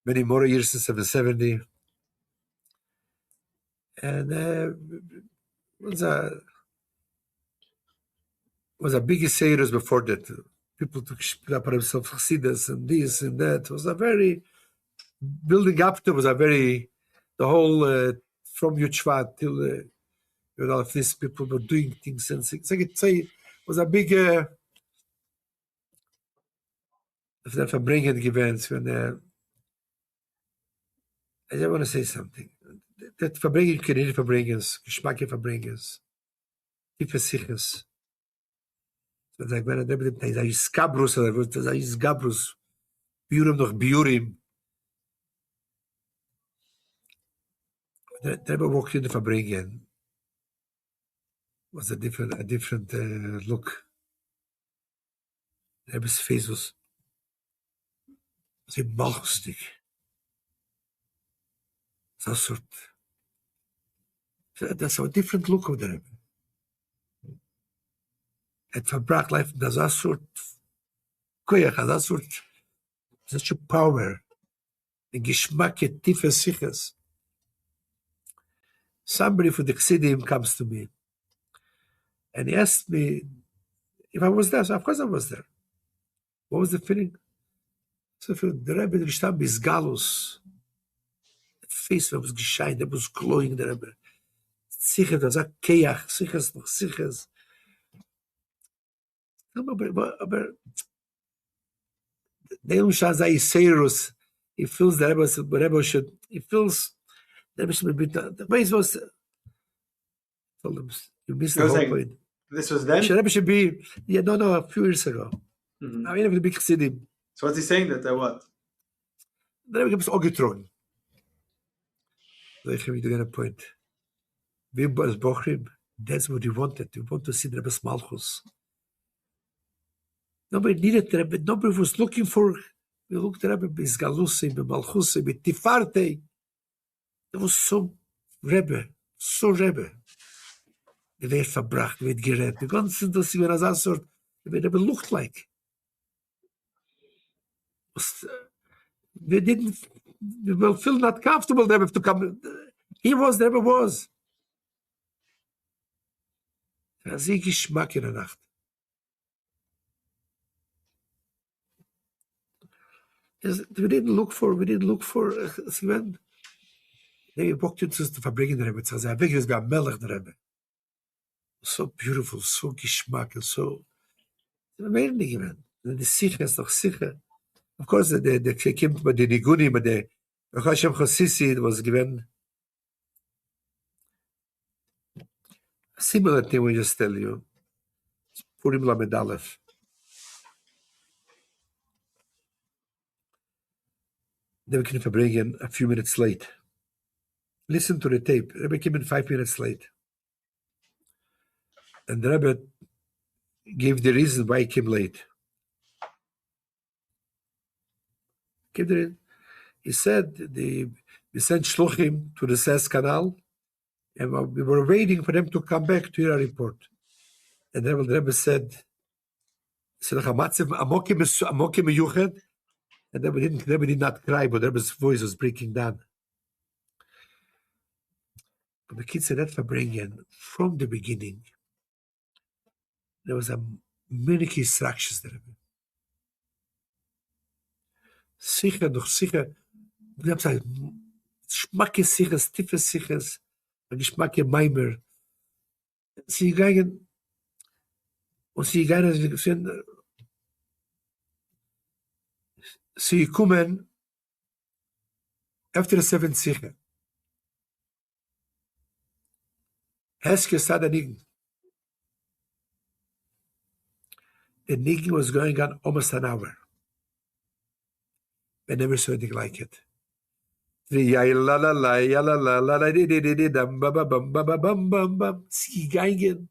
Speaker 1: many more years since 770. And was a big seiros before that. People took upon themselves chassidus and this and that. It was a very building up to. Was a very the whole from Yud Shvat till all of these people were doing things and things. I could say it was a big farbrengen events when I just want to say something. That farbrengen can eat farbrengens, geschmack farbrengens, tiefe sichers. So like when I use Gabrus, I use Gabrus, Biurim noch Biurim. The Rebbe walked in the farbrengen. Was a different look. Rebbe's face was so ruchnius'dike. So sort. That's a different look of the Rebbe. Het verbracht life, that's a sort koyach, that's a sort, such a power, a geschmack, a tiefe sichas. Somebody from the Chassidim comes to me and he asked me if I was there. So of course I was there. What was the feeling? So the Rebbe Rishtam is galus. The face was gescheit, it was glowing, the Rebbe. Sichas, das a keach, sichas noch sichas. Aber the Shazai Seirus, he feels the Rebbe should, he feels the Rebbe should be, the way it was, told him, you missed the whole point.
Speaker 2: This was then?
Speaker 1: The Rebbe should be, no, a few years ago. I mean, the big Chassidim.
Speaker 2: So what's he saying that what?
Speaker 1: The Rebbe was angetrogen. So I have to get a point. We as Bochrim, that's what we wanted. We want to see the Rebbe's Malchus. Nobody needed the Rebbe. Nobody was looking for. We looked at the Rebbe, Bizgalusi, Malchusi, Tifarte. There was so Rebbe. The werd verbracht, the werd gered. The ganze, das sie as a sort, the Rebbe looked like. We will feel not comfortable the Rebbe to come. He was, the Rebbe was. Das ist Geschmack in der Nacht. We didn't look for, when they walked into the farbrengen Rebbe, it says, I think it's a melech the Rebbe. So beautiful, so geschmack, and so amazing even. The sicher is noch sicher. Of course, the came by the nigunim, but the Hashem Chosisi, it was given a similar thing we just tell you. Purim Lamed Aleph. They came to farbrengen a few minutes late. Listen to the tape. Rebbe came in 5 minutes late. And the Rebbe gave the reason why he came late. He said we sent Shluchim to the Suez Canal, and we were waiting for them to come back to hear a report. And then the Rebbe said, and the Rebbe did not cry, but the Rebbe's voice was breaking down. But the kids said that farbrengen, from the beginning, there was a many instructions there. Sicher, noch sicher. Ich habe gesagt, Geschmack ist sicher, tiefe sicher, Geschmack ist Meimer. Sie gehen, und sie gehen, sie kommen after the 7th sicher. Heske said a niggin. The niggin was going on almost an hour. I never saw anything like it. Sie gingen,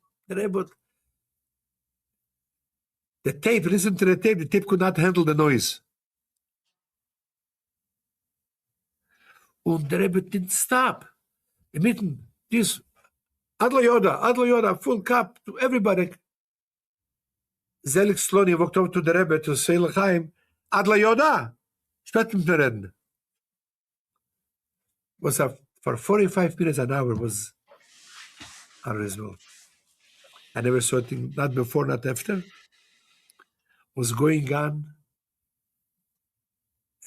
Speaker 1: the tape, listen to the tape could not handle the noise. And the Rebbe didn't stop. Mitten, this, Adla Yoda, full cup to everybody. Zelig Sloni walked over to the Rebbe to say L'chaim, Adla Yoda, spät mit mir reden. Was for 45 minutes, an hour was unreasonable. I never saw anything, not before, not after. Was going on.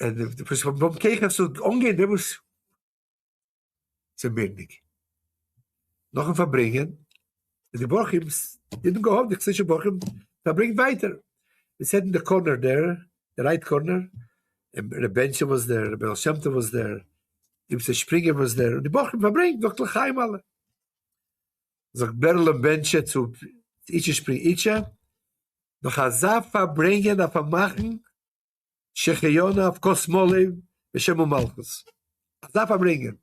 Speaker 1: And the person from Keichen so ongehen, there was zermürdig. Noch ein Farbrengen. The Borchims didn't go home, the Chsische Borchim farbrengen weiter. We sat in the corner there, the right corner, and the bench was there, the Baal Shem Tov was there, the Springer was there, and the Borchim farbrengen, doch L'chaim alle. So Berl und Benche zu Iche spring Iche, noch Azaf farbrengen auf am Machen, Shechayona auf Kosmolev, Beshem Malchus. Azaf farbrengen.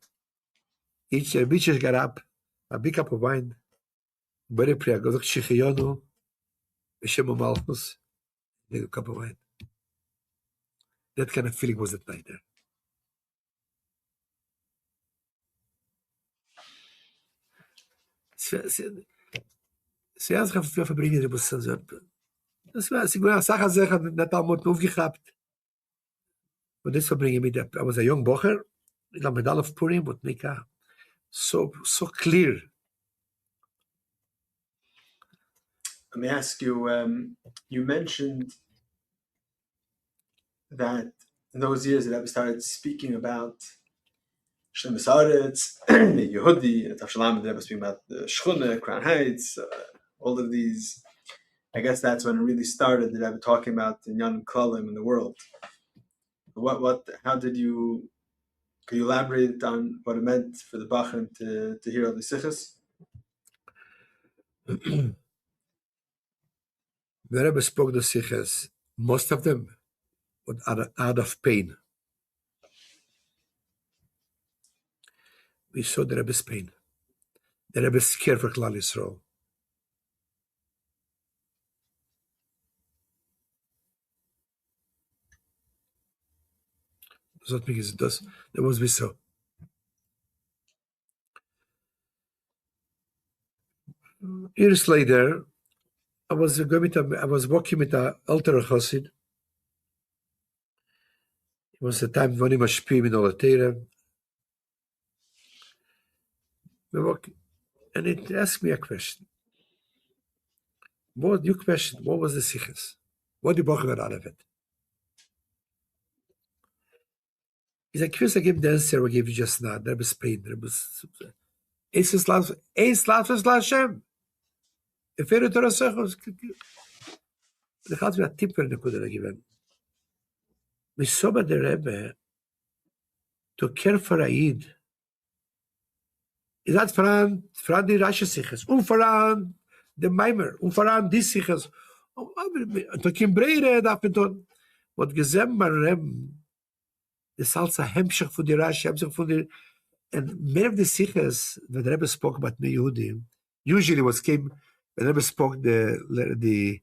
Speaker 1: Iche, Biche got up, a big cup of wine, very prayer, goes Shechayona, Beshem Malchus, Take a cup of wine. That kind of feeling was at night there. Zuerst habe ich verbringen, ich muss sagen, das war eine Sache, ich habe nicht einmal aufgehabt. Und das verbringen mit I was a young bocher, ich habe Medal of Purim, but Mika, so clear.
Speaker 2: Let me ask you, you mentioned that in those years that Rebbe started speaking about Shlichus Aretz, the Yehudi, and Tavshalam, the Rebbe speaking about the Shchunah, Crown Heights, all of these. I guess that's when it really started, the Rebbe talking about the Inyan Klalim in the world. How did you, can you elaborate on what it meant for the Bachrim to hear all the Shlichus?
Speaker 1: The Rebbe spoke the Shlichus, most of them were out of pain. We saw the Rebbe's pain. The Rebbe scared for Klal Yisrael. That was we saw. Years later, I was walking with an elder Chassid. It was the time when he was mashpim in all the Torah. We walk, and it asked me a question. What was the Shlichus? What did Bachar got out of it? He said, "Chris, I gave the answer I gave you just now. There was pain. There was Eis Hashem. If you're Torah Sechos, the Chaz a tip for the Kudah given. We saw by the Rebbe to care for Aid. Is that Fran die Rasha Siches, Fran the Maimer, Fran die Siches. To Kim Breire, that Penton, what Gezemmer Rem, the Salsa Hemshach for the Rasha, Hemshach for the. And many of the Siches, when the Rebbe spoke about me Yehudim, usually was came, when the Rebbe spoke the Levi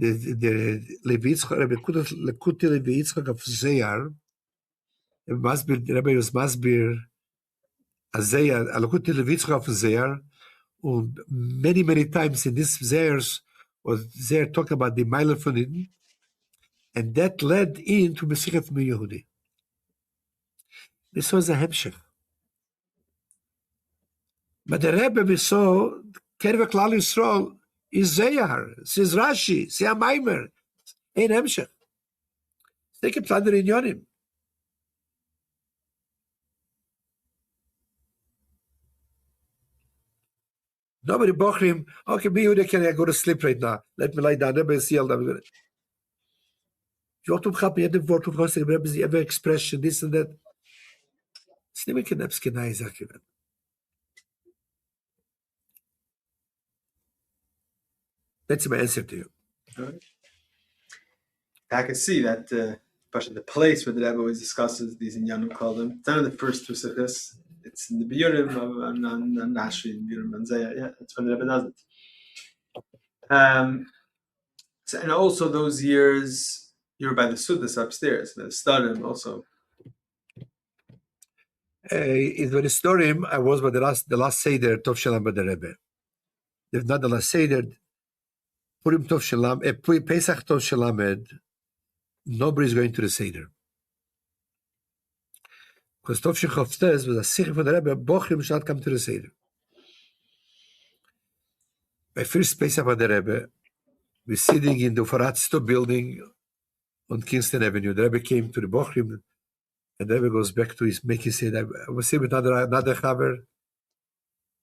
Speaker 1: Yitzchak, Rebbe Lekuti Levi Yitzchak of Zeyar, the Rebbe was Masbir, Azeyar, Lekuti Levi Yitzchak of Zeyar, and many times in this Zeyars was there talking about the Meiler von Eden, and that led into Mesichet Mi Yehudi. This was a Hemshech. But the Rebbe we saw, Kerve Klal Yisrael, is Zeyar, says Rashi, say a Maimer, ein Hemshech. Take a plan in Yonim. Nobody Bochrim, okay, me Yehuda, can I go to sleep right now? Let me lie down. Rebbe is yelled. You want to have the word of God, Rebbe is every expression, this and that. It's never can Epskenai Zakivan. That's my answer to you.
Speaker 2: Right. I can see that the place where the Rebbe always discusses these Inyanim Klalim. It's not in the first two Shlichus. It's in the Biyurim and Rashi, Biyurim and Zayah. Yeah, that's when the Rebbe does it. So, and also those years you were by the Sudas upstairs, the Starim also.
Speaker 1: In the Starim, I was by the last Seder Tov Shalom by the Rebbe. If not the last Seder, Purim Tov Shalom, Pesach Tov Shalom, nobody's going to the Seder. Because Tov Shechavtes was a Sikh for the Rebbe, Bochrim should not come to the Seder. My first Pesach by the Rebbe, we're sitting in the Faratsto building on Kingston Avenue. The Rebbe came to the Bochrim, and the Rebbe goes back to his making Seder. I was sitting with another Chaver.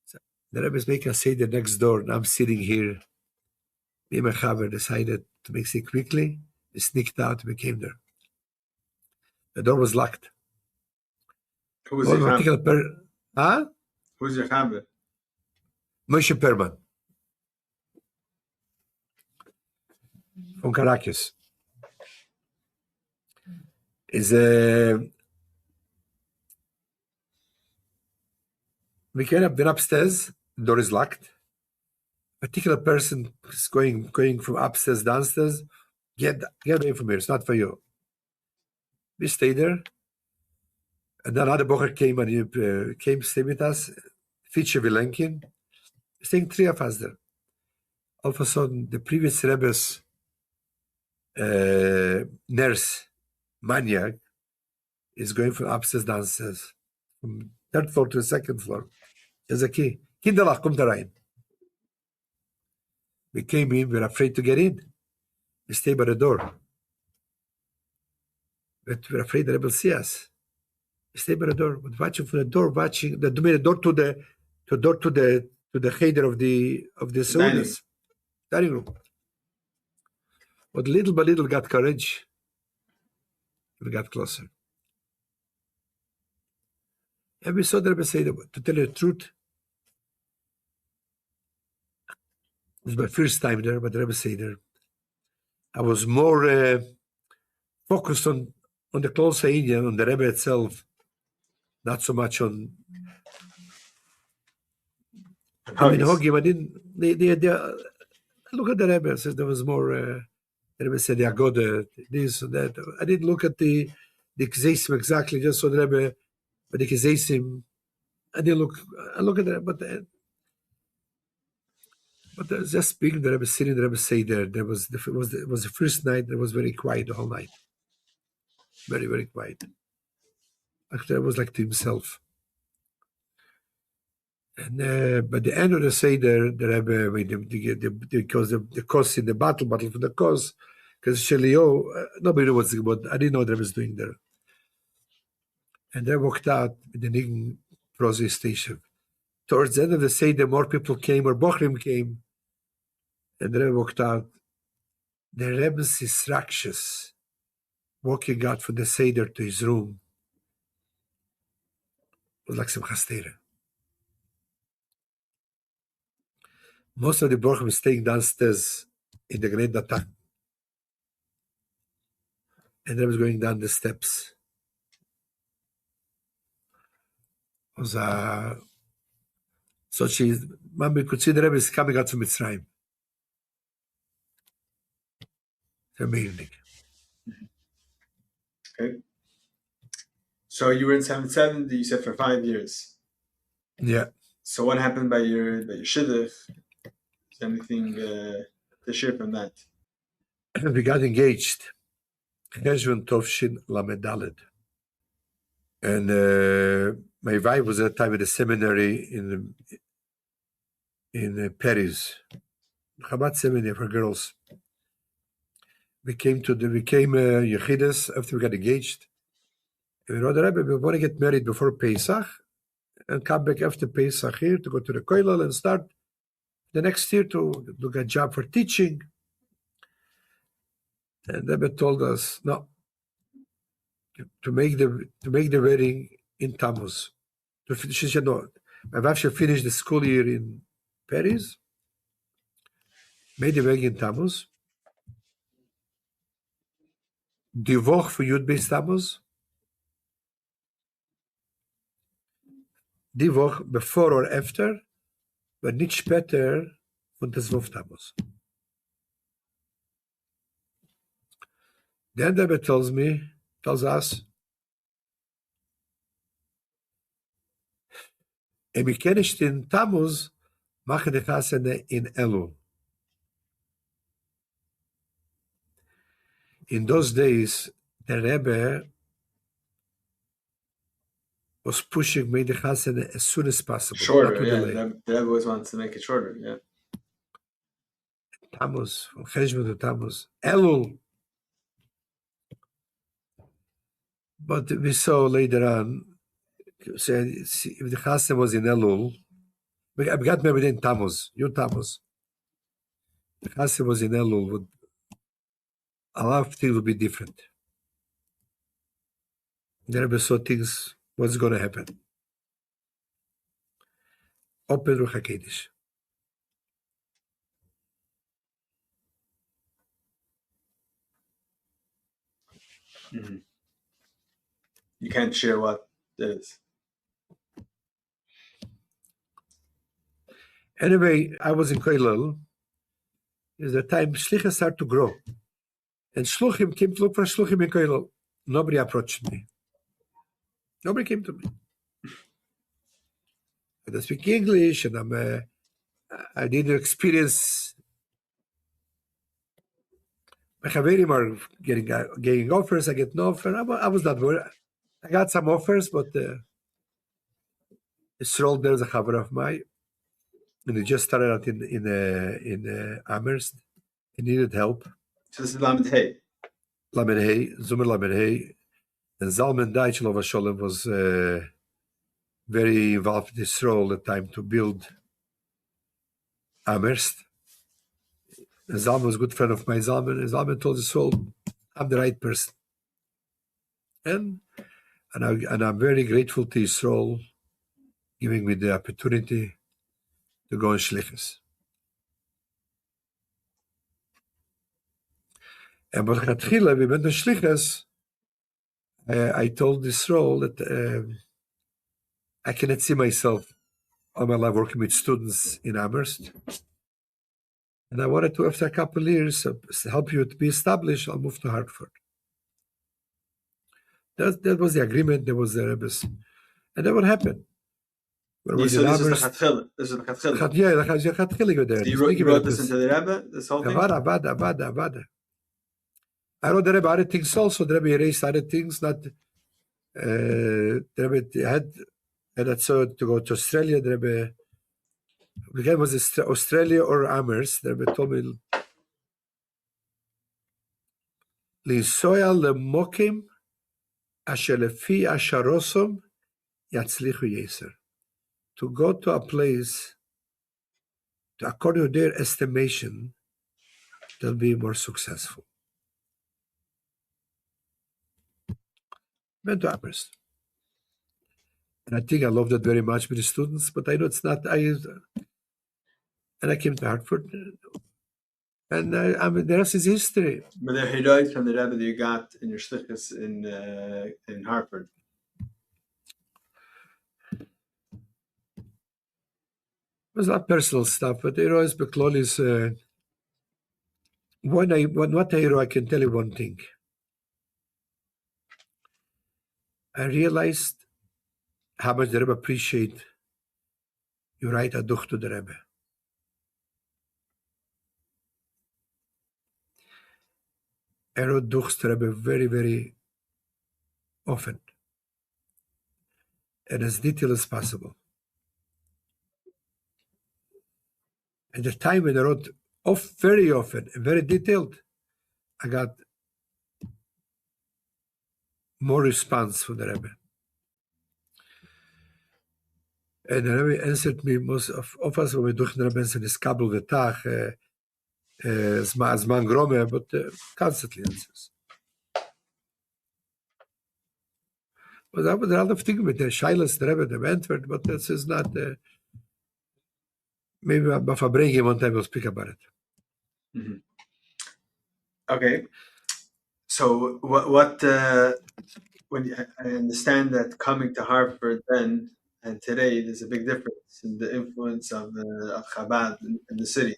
Speaker 1: So the Rebbe is making a Seder next door, and I'm sitting here. Me and my Chaver decided to make it quickly. We sneaked out, we came there. The door was locked.
Speaker 2: Who was your Chaver? Who's your Chaver?
Speaker 1: Moshe Perman. From Caracas. We came up, then upstairs, the door is locked. A particular person is going from upstairs, downstairs. Get away from here. It's not for you. We stayed there. And then another bocher came and he came to stay with us. Feature Vilenkin. Staying 3 of us there. All of a sudden, the previous Rebbe's nurse, maniac, is going from upstairs downstairs. From 3rd floor to the 2nd floor. There's a key. Kinderlach, kommt da rein. We came in, we were afraid to get in. We stayed by the door. But we were afraid the Rebbe will see us. We stayed by the door, but watching from the door, watching the door to the cheder of the saunas, dining room. But little by little got courage. We got closer. And we saw the Rebbe say, to tell you the truth, it was my first time there, but the Rebbe say there, I was more focused on the close Indian, on the Rebbe itself, not so much on. I mean, Hogim, I didn't. Look at the Rebbe. Says there was more. The Rebbe said, "Yeah, go there, this and that." I didn't look at the Kzesim exactly. Just saw the Rebbe, but the Kzesim. I didn't look. I look at that, but just speaking, the Rebbe sitting, the Rebbe say there. There was it was the first night. It was very quiet the whole night. Very, very quiet. Actually, it was like to himself. And by the end of the Seder, the Rebbe, because the cause in the battle for the cause, because Shelio, nobody knew what I didn't know what the Rebbe was doing there. And they walked out with the Nigen Prozi station. Towards the end of the Seder, more people came, or Bochrim came, and the Rebbe walked out. The Rebbe's is rakshas, walking out from the Seder to his room, was like some chastera. Most of the Bochrim were staying downstairs in the Great Datach. And I was going down the steps. Was so Mami could see the Rebbe is coming out from Mitzrayim. It's amazing.
Speaker 2: Okay. So you were in 770, you said, for 5 years.
Speaker 1: Yeah.
Speaker 2: So what happened by your Shliach? Is there anything to share from that?
Speaker 1: We got engaged. Cheshvan Tovshin Lamedaled. And my wife was at that time at the seminary in Paris. Chabad seminary for girls. We became Yechidus after we got engaged. And we wrote the Rebbe, we want to get married before Pesach and come back after Pesach here to go to the Koilel and start the next year to look at a job for teaching. And the Rebbe told us, no, to make the wedding in Tammuz. She said, no, my wife should finish the school year in Paris, made the wedding in Tammuz, die Woche für Yud Beis Tammuz, die Woche before or after, but nicht später von der 12 Tammuz. Then the Rebbe tells us, and we can nicht in Tammuz machen die Chasene in Elul. In those days, the Rebbe was pushing made the Chasene as soon as possible.
Speaker 2: Shorter, yeah. The Rebbe always wants to make it shorter, yeah.
Speaker 1: Tammuz, from Cheshvan to Tammuz. Elul. But we saw later on, said if the Chasene was in Elul, we got married in Tammuz, Yud Tammuz. The Chasene was in Elul, a lot of things would be different. The Rebbe saw things, what's going to happen. Open Ruach HaKodesh.
Speaker 2: Mm-hmm. You can't share what it is.
Speaker 1: Anyway, I was in Koilel. Is the time Shlichus started to grow. And Shluchim came to look for Shluchim in Koilel. Nobody approached me. Nobody came to me. I don't speak English, and I didn't experience. My Chaverim are getting offers. I get no offer. I was not worried. I got some offers, but Yisrael, there's a Chaver of mine, and he just started out in Amherst. He needed help.
Speaker 2: So this is Lamed Hey.
Speaker 1: Lamed Hey, Zumer Lamed Hey. And Zalman Deitchelov Sholem was very involved in Yisrael at the time to build Amherst. And Zalman was a good friend of my Zalman, and Zalman told Yisrael, I'm the right person. And I'm very grateful to Yisrael giving me the opportunity to go in Shlichus. And when we went to Shlichus, I told Yisrael that I cannot see myself all my life working with students in Amherst. And I wanted to, after a couple of years, help you to be established. I'll move to Hartford. That was the agreement. There was the Rebbe's. And that would happen.
Speaker 2: So this is the Chatchila. This is the Chatchila.
Speaker 1: Yeah, the Chatchila there.
Speaker 2: So you wrote this into the Rebbe, this whole thing?
Speaker 1: Avada. I wrote the Rebbe other things also. The Rebbe erased other things. Not the Rebbe had that so to go to Australia. The Rebbe again was Australia or Amherst. The Rebbe told me Linsoya lemokim asher lefi asharosom yatzlichu yeser. To go to a place, according to their estimation, they'll be more successful. Went to Amherst. And I think I loved it very much with the students, but I know it's not. And I came to Hartford, and the rest is history.
Speaker 2: But the Hidayot from the Rebbe that you got in your Shlichus in Hartford.
Speaker 1: It was not personal stuff, but is Beklol is what I can tell you one thing. I realized how much the Rebbe appreciate you write a duch to the Rebbe. I wrote duchs to the Rebbe very, very often, and as detailed as possible. At the time when I wrote very often and very detailed, I got more response from the Rebbe. And the Rebbe answered me most of us when we do the Rebbe answered is kabel v'tach, zman grome, but constantly answers. But there are a lot of things with the Shlichus, the Rebbe, the answered, but this is not. Maybe by farbrengen one time we'll speak about it.
Speaker 2: Mm-hmm. Okay. So what when I understand that coming to Hartford then and today, there's a big difference in the influence of Chabad in the city.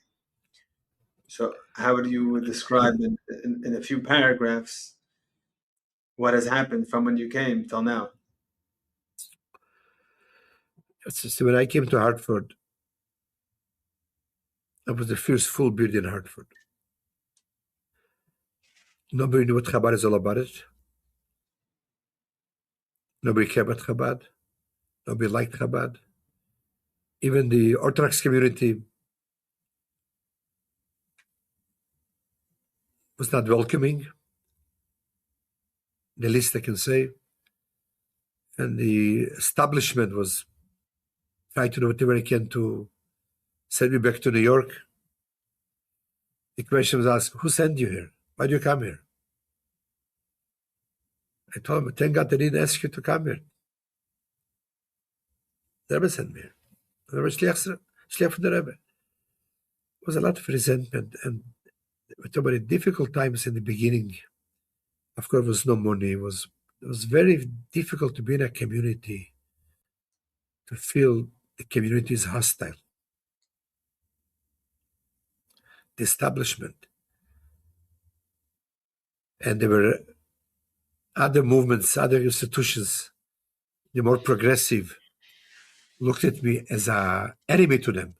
Speaker 2: So how would you describe in a few paragraphs what has happened from when you came till now?
Speaker 1: So when I came to Hartford, that was the first full building in Hartford. Nobody knew what Chabad is all about it. Nobody cared about Chabad. Nobody liked Chabad. Even the Orthodox community was not welcoming, the least I can say. And the establishment was trying to do whatever they can to send me back to New York. The question was asked, who sent you here? Why do you come here? I told him, thank God they didn't ask you to come here. The Rebbe sent me here. The Rebbe Shliach for the Rebbe. There was a lot of resentment and very difficult times in the beginning. Of course, there was no money. It was very difficult to be in a community, to feel the community is hostile. The establishment. And there were other movements, other institutions, the more progressive, looked at me as an enemy to them.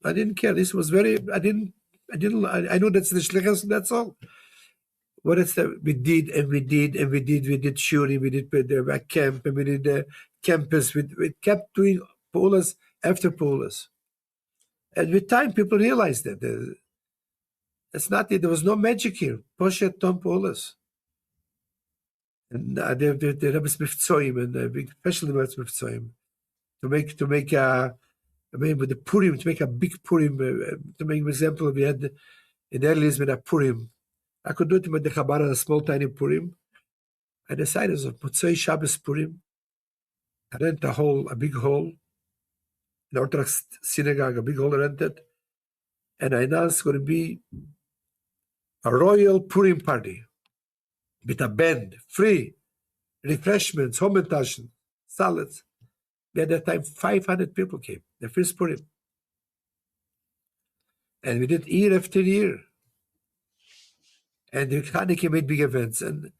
Speaker 1: I didn't care. This was I know that's the Shlichus, and that's all. What is that? We did shuri, we did the camp, and we did the campus. We kept doing paulas after paulas. And with time, people realized that that's not it. There was no magic here. Poshet Tom paulas. And the Rebbe's Mifzoim, and big, especially Rebbe's Mifzoim, to make with the Purim, to make a big Purim, to make an example, we had in earliest with a Purim. I could do it with the Chabad, a small tiny Purim. I decided on Motzei Shabbos Purim. I rent a big hall, an Orthodox synagogue, a big hall rented, and I announced it's going to be a royal Purim party with a band, free, refreshments, homentation, salads. At that time, 500 people came, the first Purim. And we did year after year. And the Hanukkah made big events. And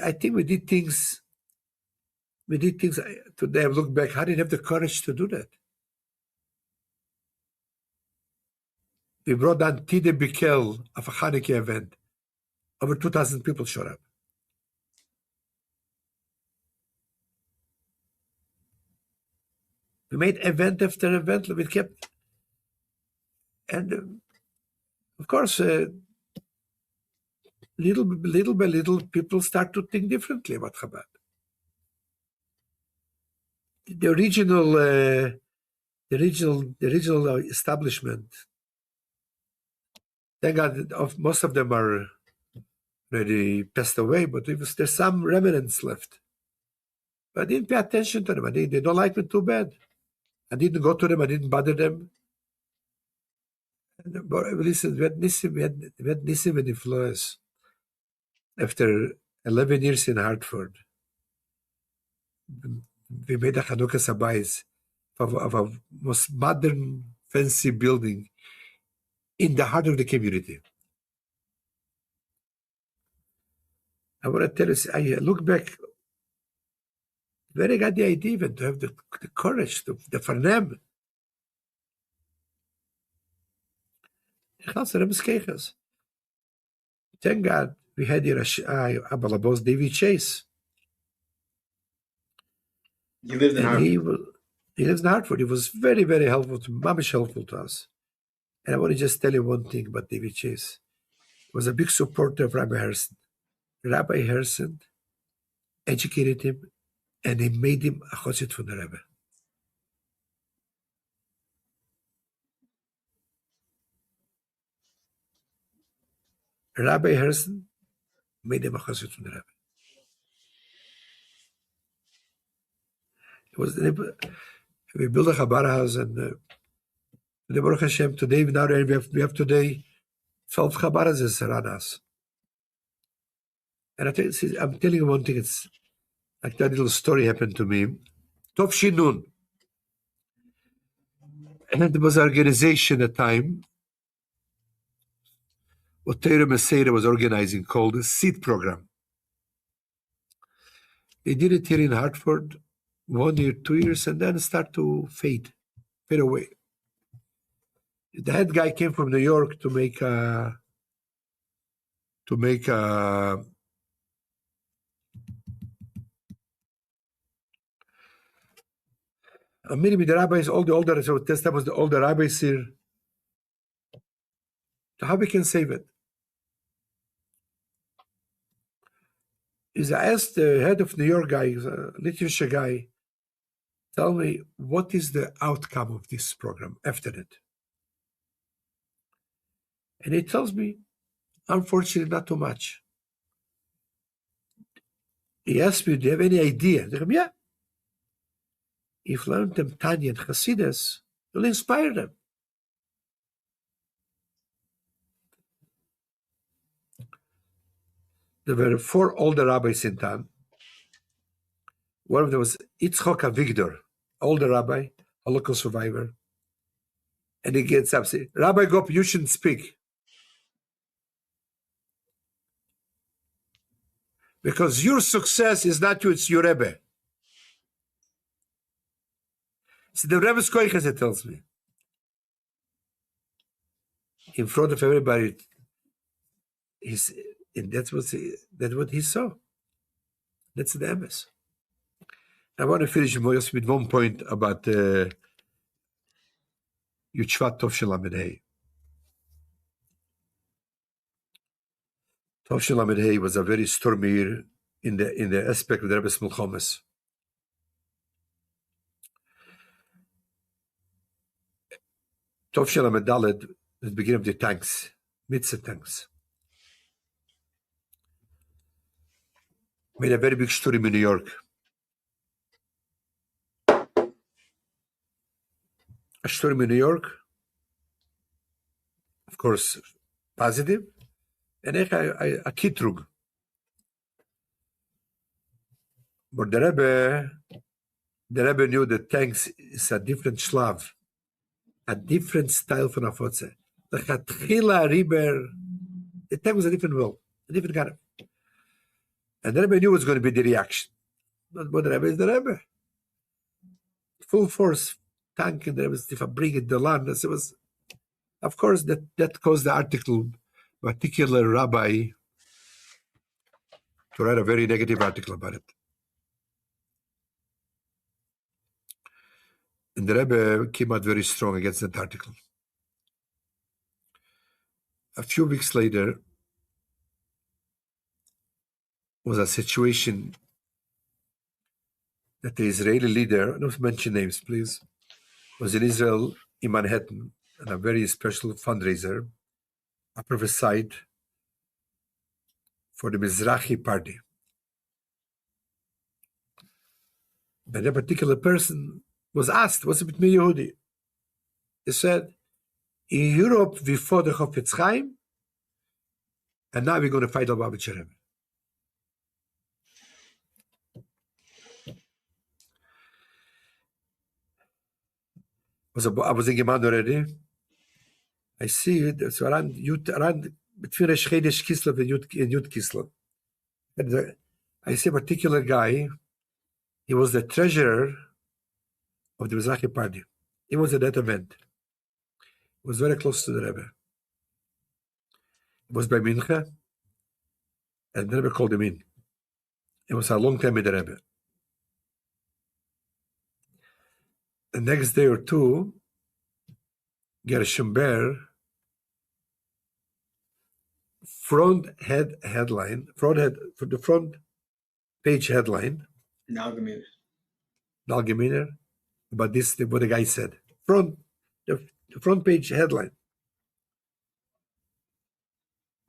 Speaker 1: I think we did things today. I look back, I didn't have the courage to do that. We brought down Tide Bikel of a Hanukkah event. Over 2,000 people showed up. We made event after event. We kept, and of course, little by little, people start to think differently about Chabad. The original establishment. Thank God, most of them are already passed away, but there's some remnants left. But I didn't pay attention to them. They don't like me too bad. I didn't go to them. I didn't bother them. But listen, we had Nissim and influence. After 11 years in Hartford, we made a Hanukkah Sabayis of a most modern, fancy building in the heart of the community. I want to tell you, I look back, where I got the idea even to have the courage, the farnem. Thank God we had here Abalabos David Chase.
Speaker 2: He lived in Hartford.
Speaker 1: He lives in Hartford. He was very, very helpful, helpful to us. And I want to just tell you one thing about David Chase. He was a big supporter of Rabbi Harrison. Rabbi Harrison educated him, and he made him a chosed from the Rebbe. Rabbi Harrison made him a chosed from the Rebbe. We built a Chabad house, and the Baruch Hashem, today, we have today 12 Chabad houses around us. And I'm telling you one thing, it's like that little story happened to me. Tov Shinun. And there was an organization at the time, what Torah Meseira was organizing, called the Seed Program. They did it here in Hartford, 1 year, 2 years, and then start to fade away. The head guy came from New York to make a meeting with the rabbis, all the older, so this time was the older rabbis here. So how we can save it? I asked the head of New York guy, a literature guy, tell me, what is the outcome of this program after it? And he tells me, unfortunately, not too much. He asked me, do you have any idea? I said, yeah. If you learn them Tanya and Hasidus, you'll inspire them. There were 4 older rabbis in town. One of them was Yitzchok Avigdor, older rabbi, Holocaust survivor. And he gets up and says, Rabbi Gopin, you shouldn't speak. Because your success is not you, it's your Rebbe. So the Rebbe's koiches, it tells me. In front of everybody, that's what he saw. That's the MS. I want to finish with one point about Yud Shvat Tov Shel Lamed Hei. Tov Shel Lamed Hei was a very stormy year in the aspect of the Rebbe's Milchomes. Tov Shel Lamed Daled, the beginning of the tanks, Mitzvah tanks. Made a very big story in New York. A story in New York, of course, positive, and a kitrug. But the Rebbe knew that tanks is a different shlav, a different style from Afotze. The Chatchila Riber, the tank was a different world, a different kind of. And the Rebbe knew it was going to be the reaction. But the Rebbe is the Rebbe. Full force tank, and the Rebbe is bringing the land. So it was, of course, that caused the article, particular rabbi, to write a very negative article about it. And the Rebbe came out very strong against that article. A few weeks later, was a situation that the Israeli leader, don't mention names please, was in Israel, in Manhattan, and a very special fundraiser, I prophesied for the Mizrahi party. But that particular person was asked, what's it with me, Yehudi? He said, in Europe, we fought the Chofetz Chaim, and now we're going to fight the Lubavitcher Rebbe. I was in Gemad already. I see it. So around between Rosh Chodesh Kislev and Yud Kislev. And I see a particular guy. He was the treasurer of the Mizrahi party. He was at that event. He was very close to the Rebbe. He was by Mincha, and the Rebbe called him in. It was a long time with the Rebbe. The next day or two, Gershom Ber, front page headline, Nalgeminer, about this, what the guy said. The front page headline.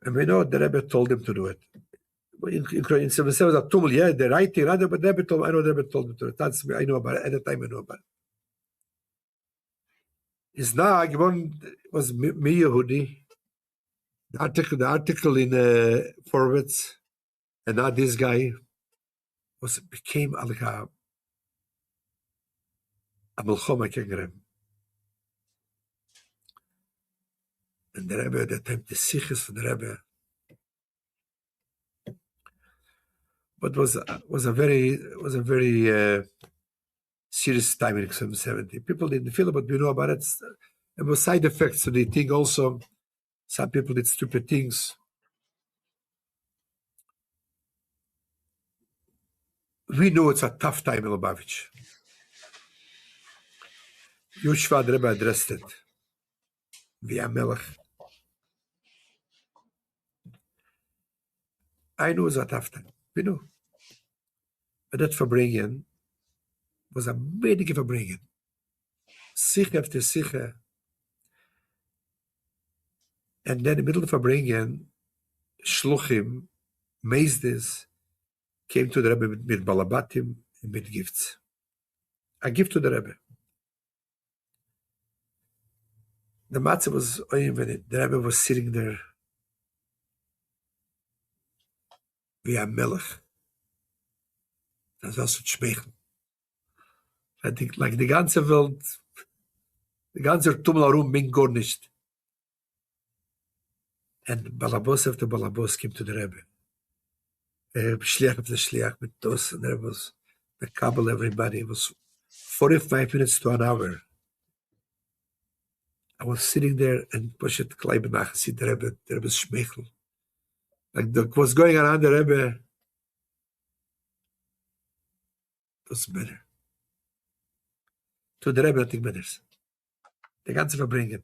Speaker 1: And we know the Rebbe told him to do it. In 77, the writing, but the Rebbe told him, I know the Rebbe told him to do it. That's, I know about it. At the time, I know about it. His nag was me Yehudi. The article in Forwards, and now this guy became like a Melchoma Kegrem. And the Rebbe at that time, the Shlichus for the Rebbe. But was a very serious time in 70. People didn't feel it, but we know about it. There were side effects to the thing also. Some people did stupid things. We know it's a tough time in Lubavitch. Yud Shvat Rebbe addressed it. Via Melech. I know it's a tough time. We know. But that farbrengen was a big farbrengen. Sicha after sicha. And then in the middle of farbrengen, Shluchim, Meisdes, came to the Rebbe with balabatim and with gifts. A gift to the Rebbe. The matzah was oinvenit. The Rebbe was sitting there via Melech. Das war so schmechen. I think, like the ganze Welt, the ganze Tummel herum ging gar nicht. And Balabos after Balabos came to the Rebbe. Shliach of the Shliach with those, and there was the Kabul, everybody. It was 45 minutes to an hour. I was sitting there and Poshet Kleibenach, see the Rebbe's Shmeichel. Like what's going around the Rebbe was better. To the Rebbe, nothing matters. The ganze farbrengen.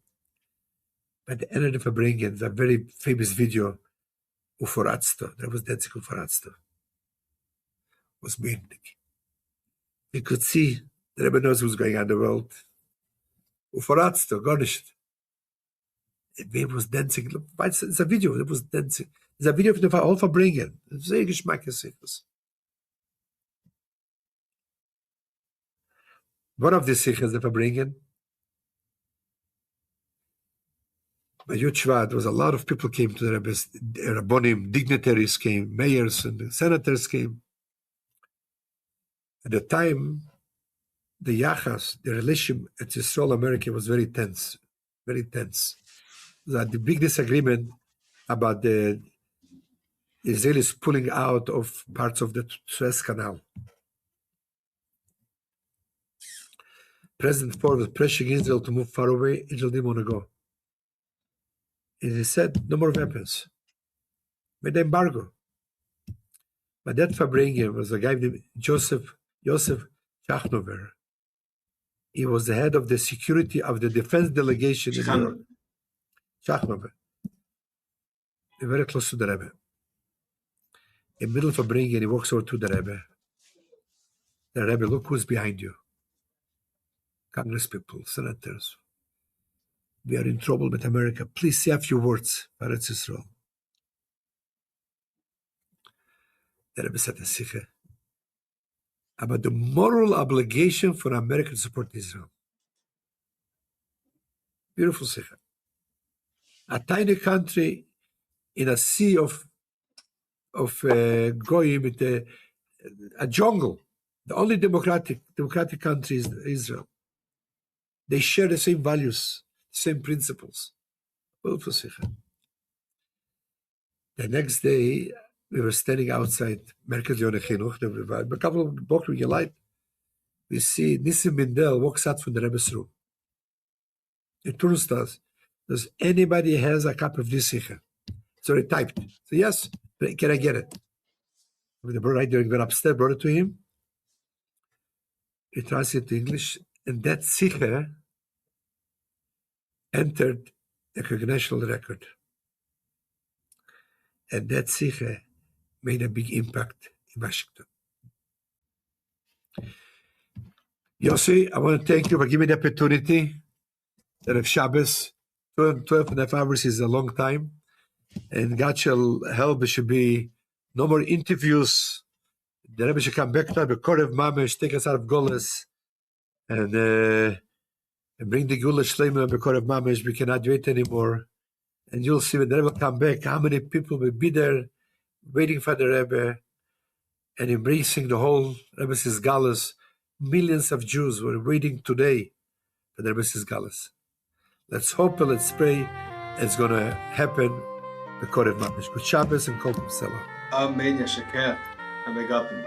Speaker 1: By the end of the farbrengen, the very famous video, Uforatsto. There was dancing Uforatsto. Was meaning. You could see the Rebbe knows what's going on in the world. Uforatsto, garnished. The baby was dancing. Look, it's a video. It was dancing. It's a video of the whole farbrengen. It's very geschmackig. One of the sichas, the farbrengen, by Yud Shvat, was a lot of people came to the Rebbe's, Rabbonim, dignitaries came, mayors and senators came. At the time, the Yachas, the relation at Israel, America was very tense. Very tense. There was the big disagreement about the Israelis pulling out of parts of the Suez Canal. President Ford was pressuring Israel to move far away. Israel didn't want to go. And he said, no more weapons. With the embargo. But that farbrengen was a guy named Yosef Chachnover. He was the head of the security of the defense delegation in New York. Chachnover. Very close to the Rebbe. In the middle of farbrengen, he walks over to the Rebbe. The Rebbe, look who's behind you. Congress people, senators. We are in trouble with America. Please say a few words for Eretz Yisrael. The Rebbe said a sikha about the moral obligation for America to support Israel. Beautiful sikha. A tiny country in a sea of goyim, with a jungle. The only democratic country is Israel. They share the same values, same principles. Beautiful sikha. The next day, we were standing outside Merkez Leone Chinuch, a couple of blocks we light. We see Nissim Mindel walks out from the Rebbe's room. He turns to us. Does anybody has a copy of this sikha? So he typed. So yes, can I get it? The brother right there went upstairs, brought it to him. He translated to English, and that sikha entered the congressional record. And that sikha made a big impact in Washington. Yossi, I want to thank you for giving me the opportunity that of Shabbos, 12 and a half hours is a long time. And God shall help, there should be no more interviews. The Rebbe should come back to the court of Mamesh, take us out of Golas, and bring the Gula Shleima to the court of Mamesh. We cannot wait anymore. And you'll see when the Rebbe come back, how many people will be there waiting for the Rebbe and embracing the whole Rebbe's Galas. Millions of Jews were waiting today for the Rebbe's Galas. Let's hope and let's pray it's going to happen. The court of Mamesh. Good Shabbos and Kol Tov Selah.
Speaker 2: Amen. Yashakeh. Rabbi Gopin.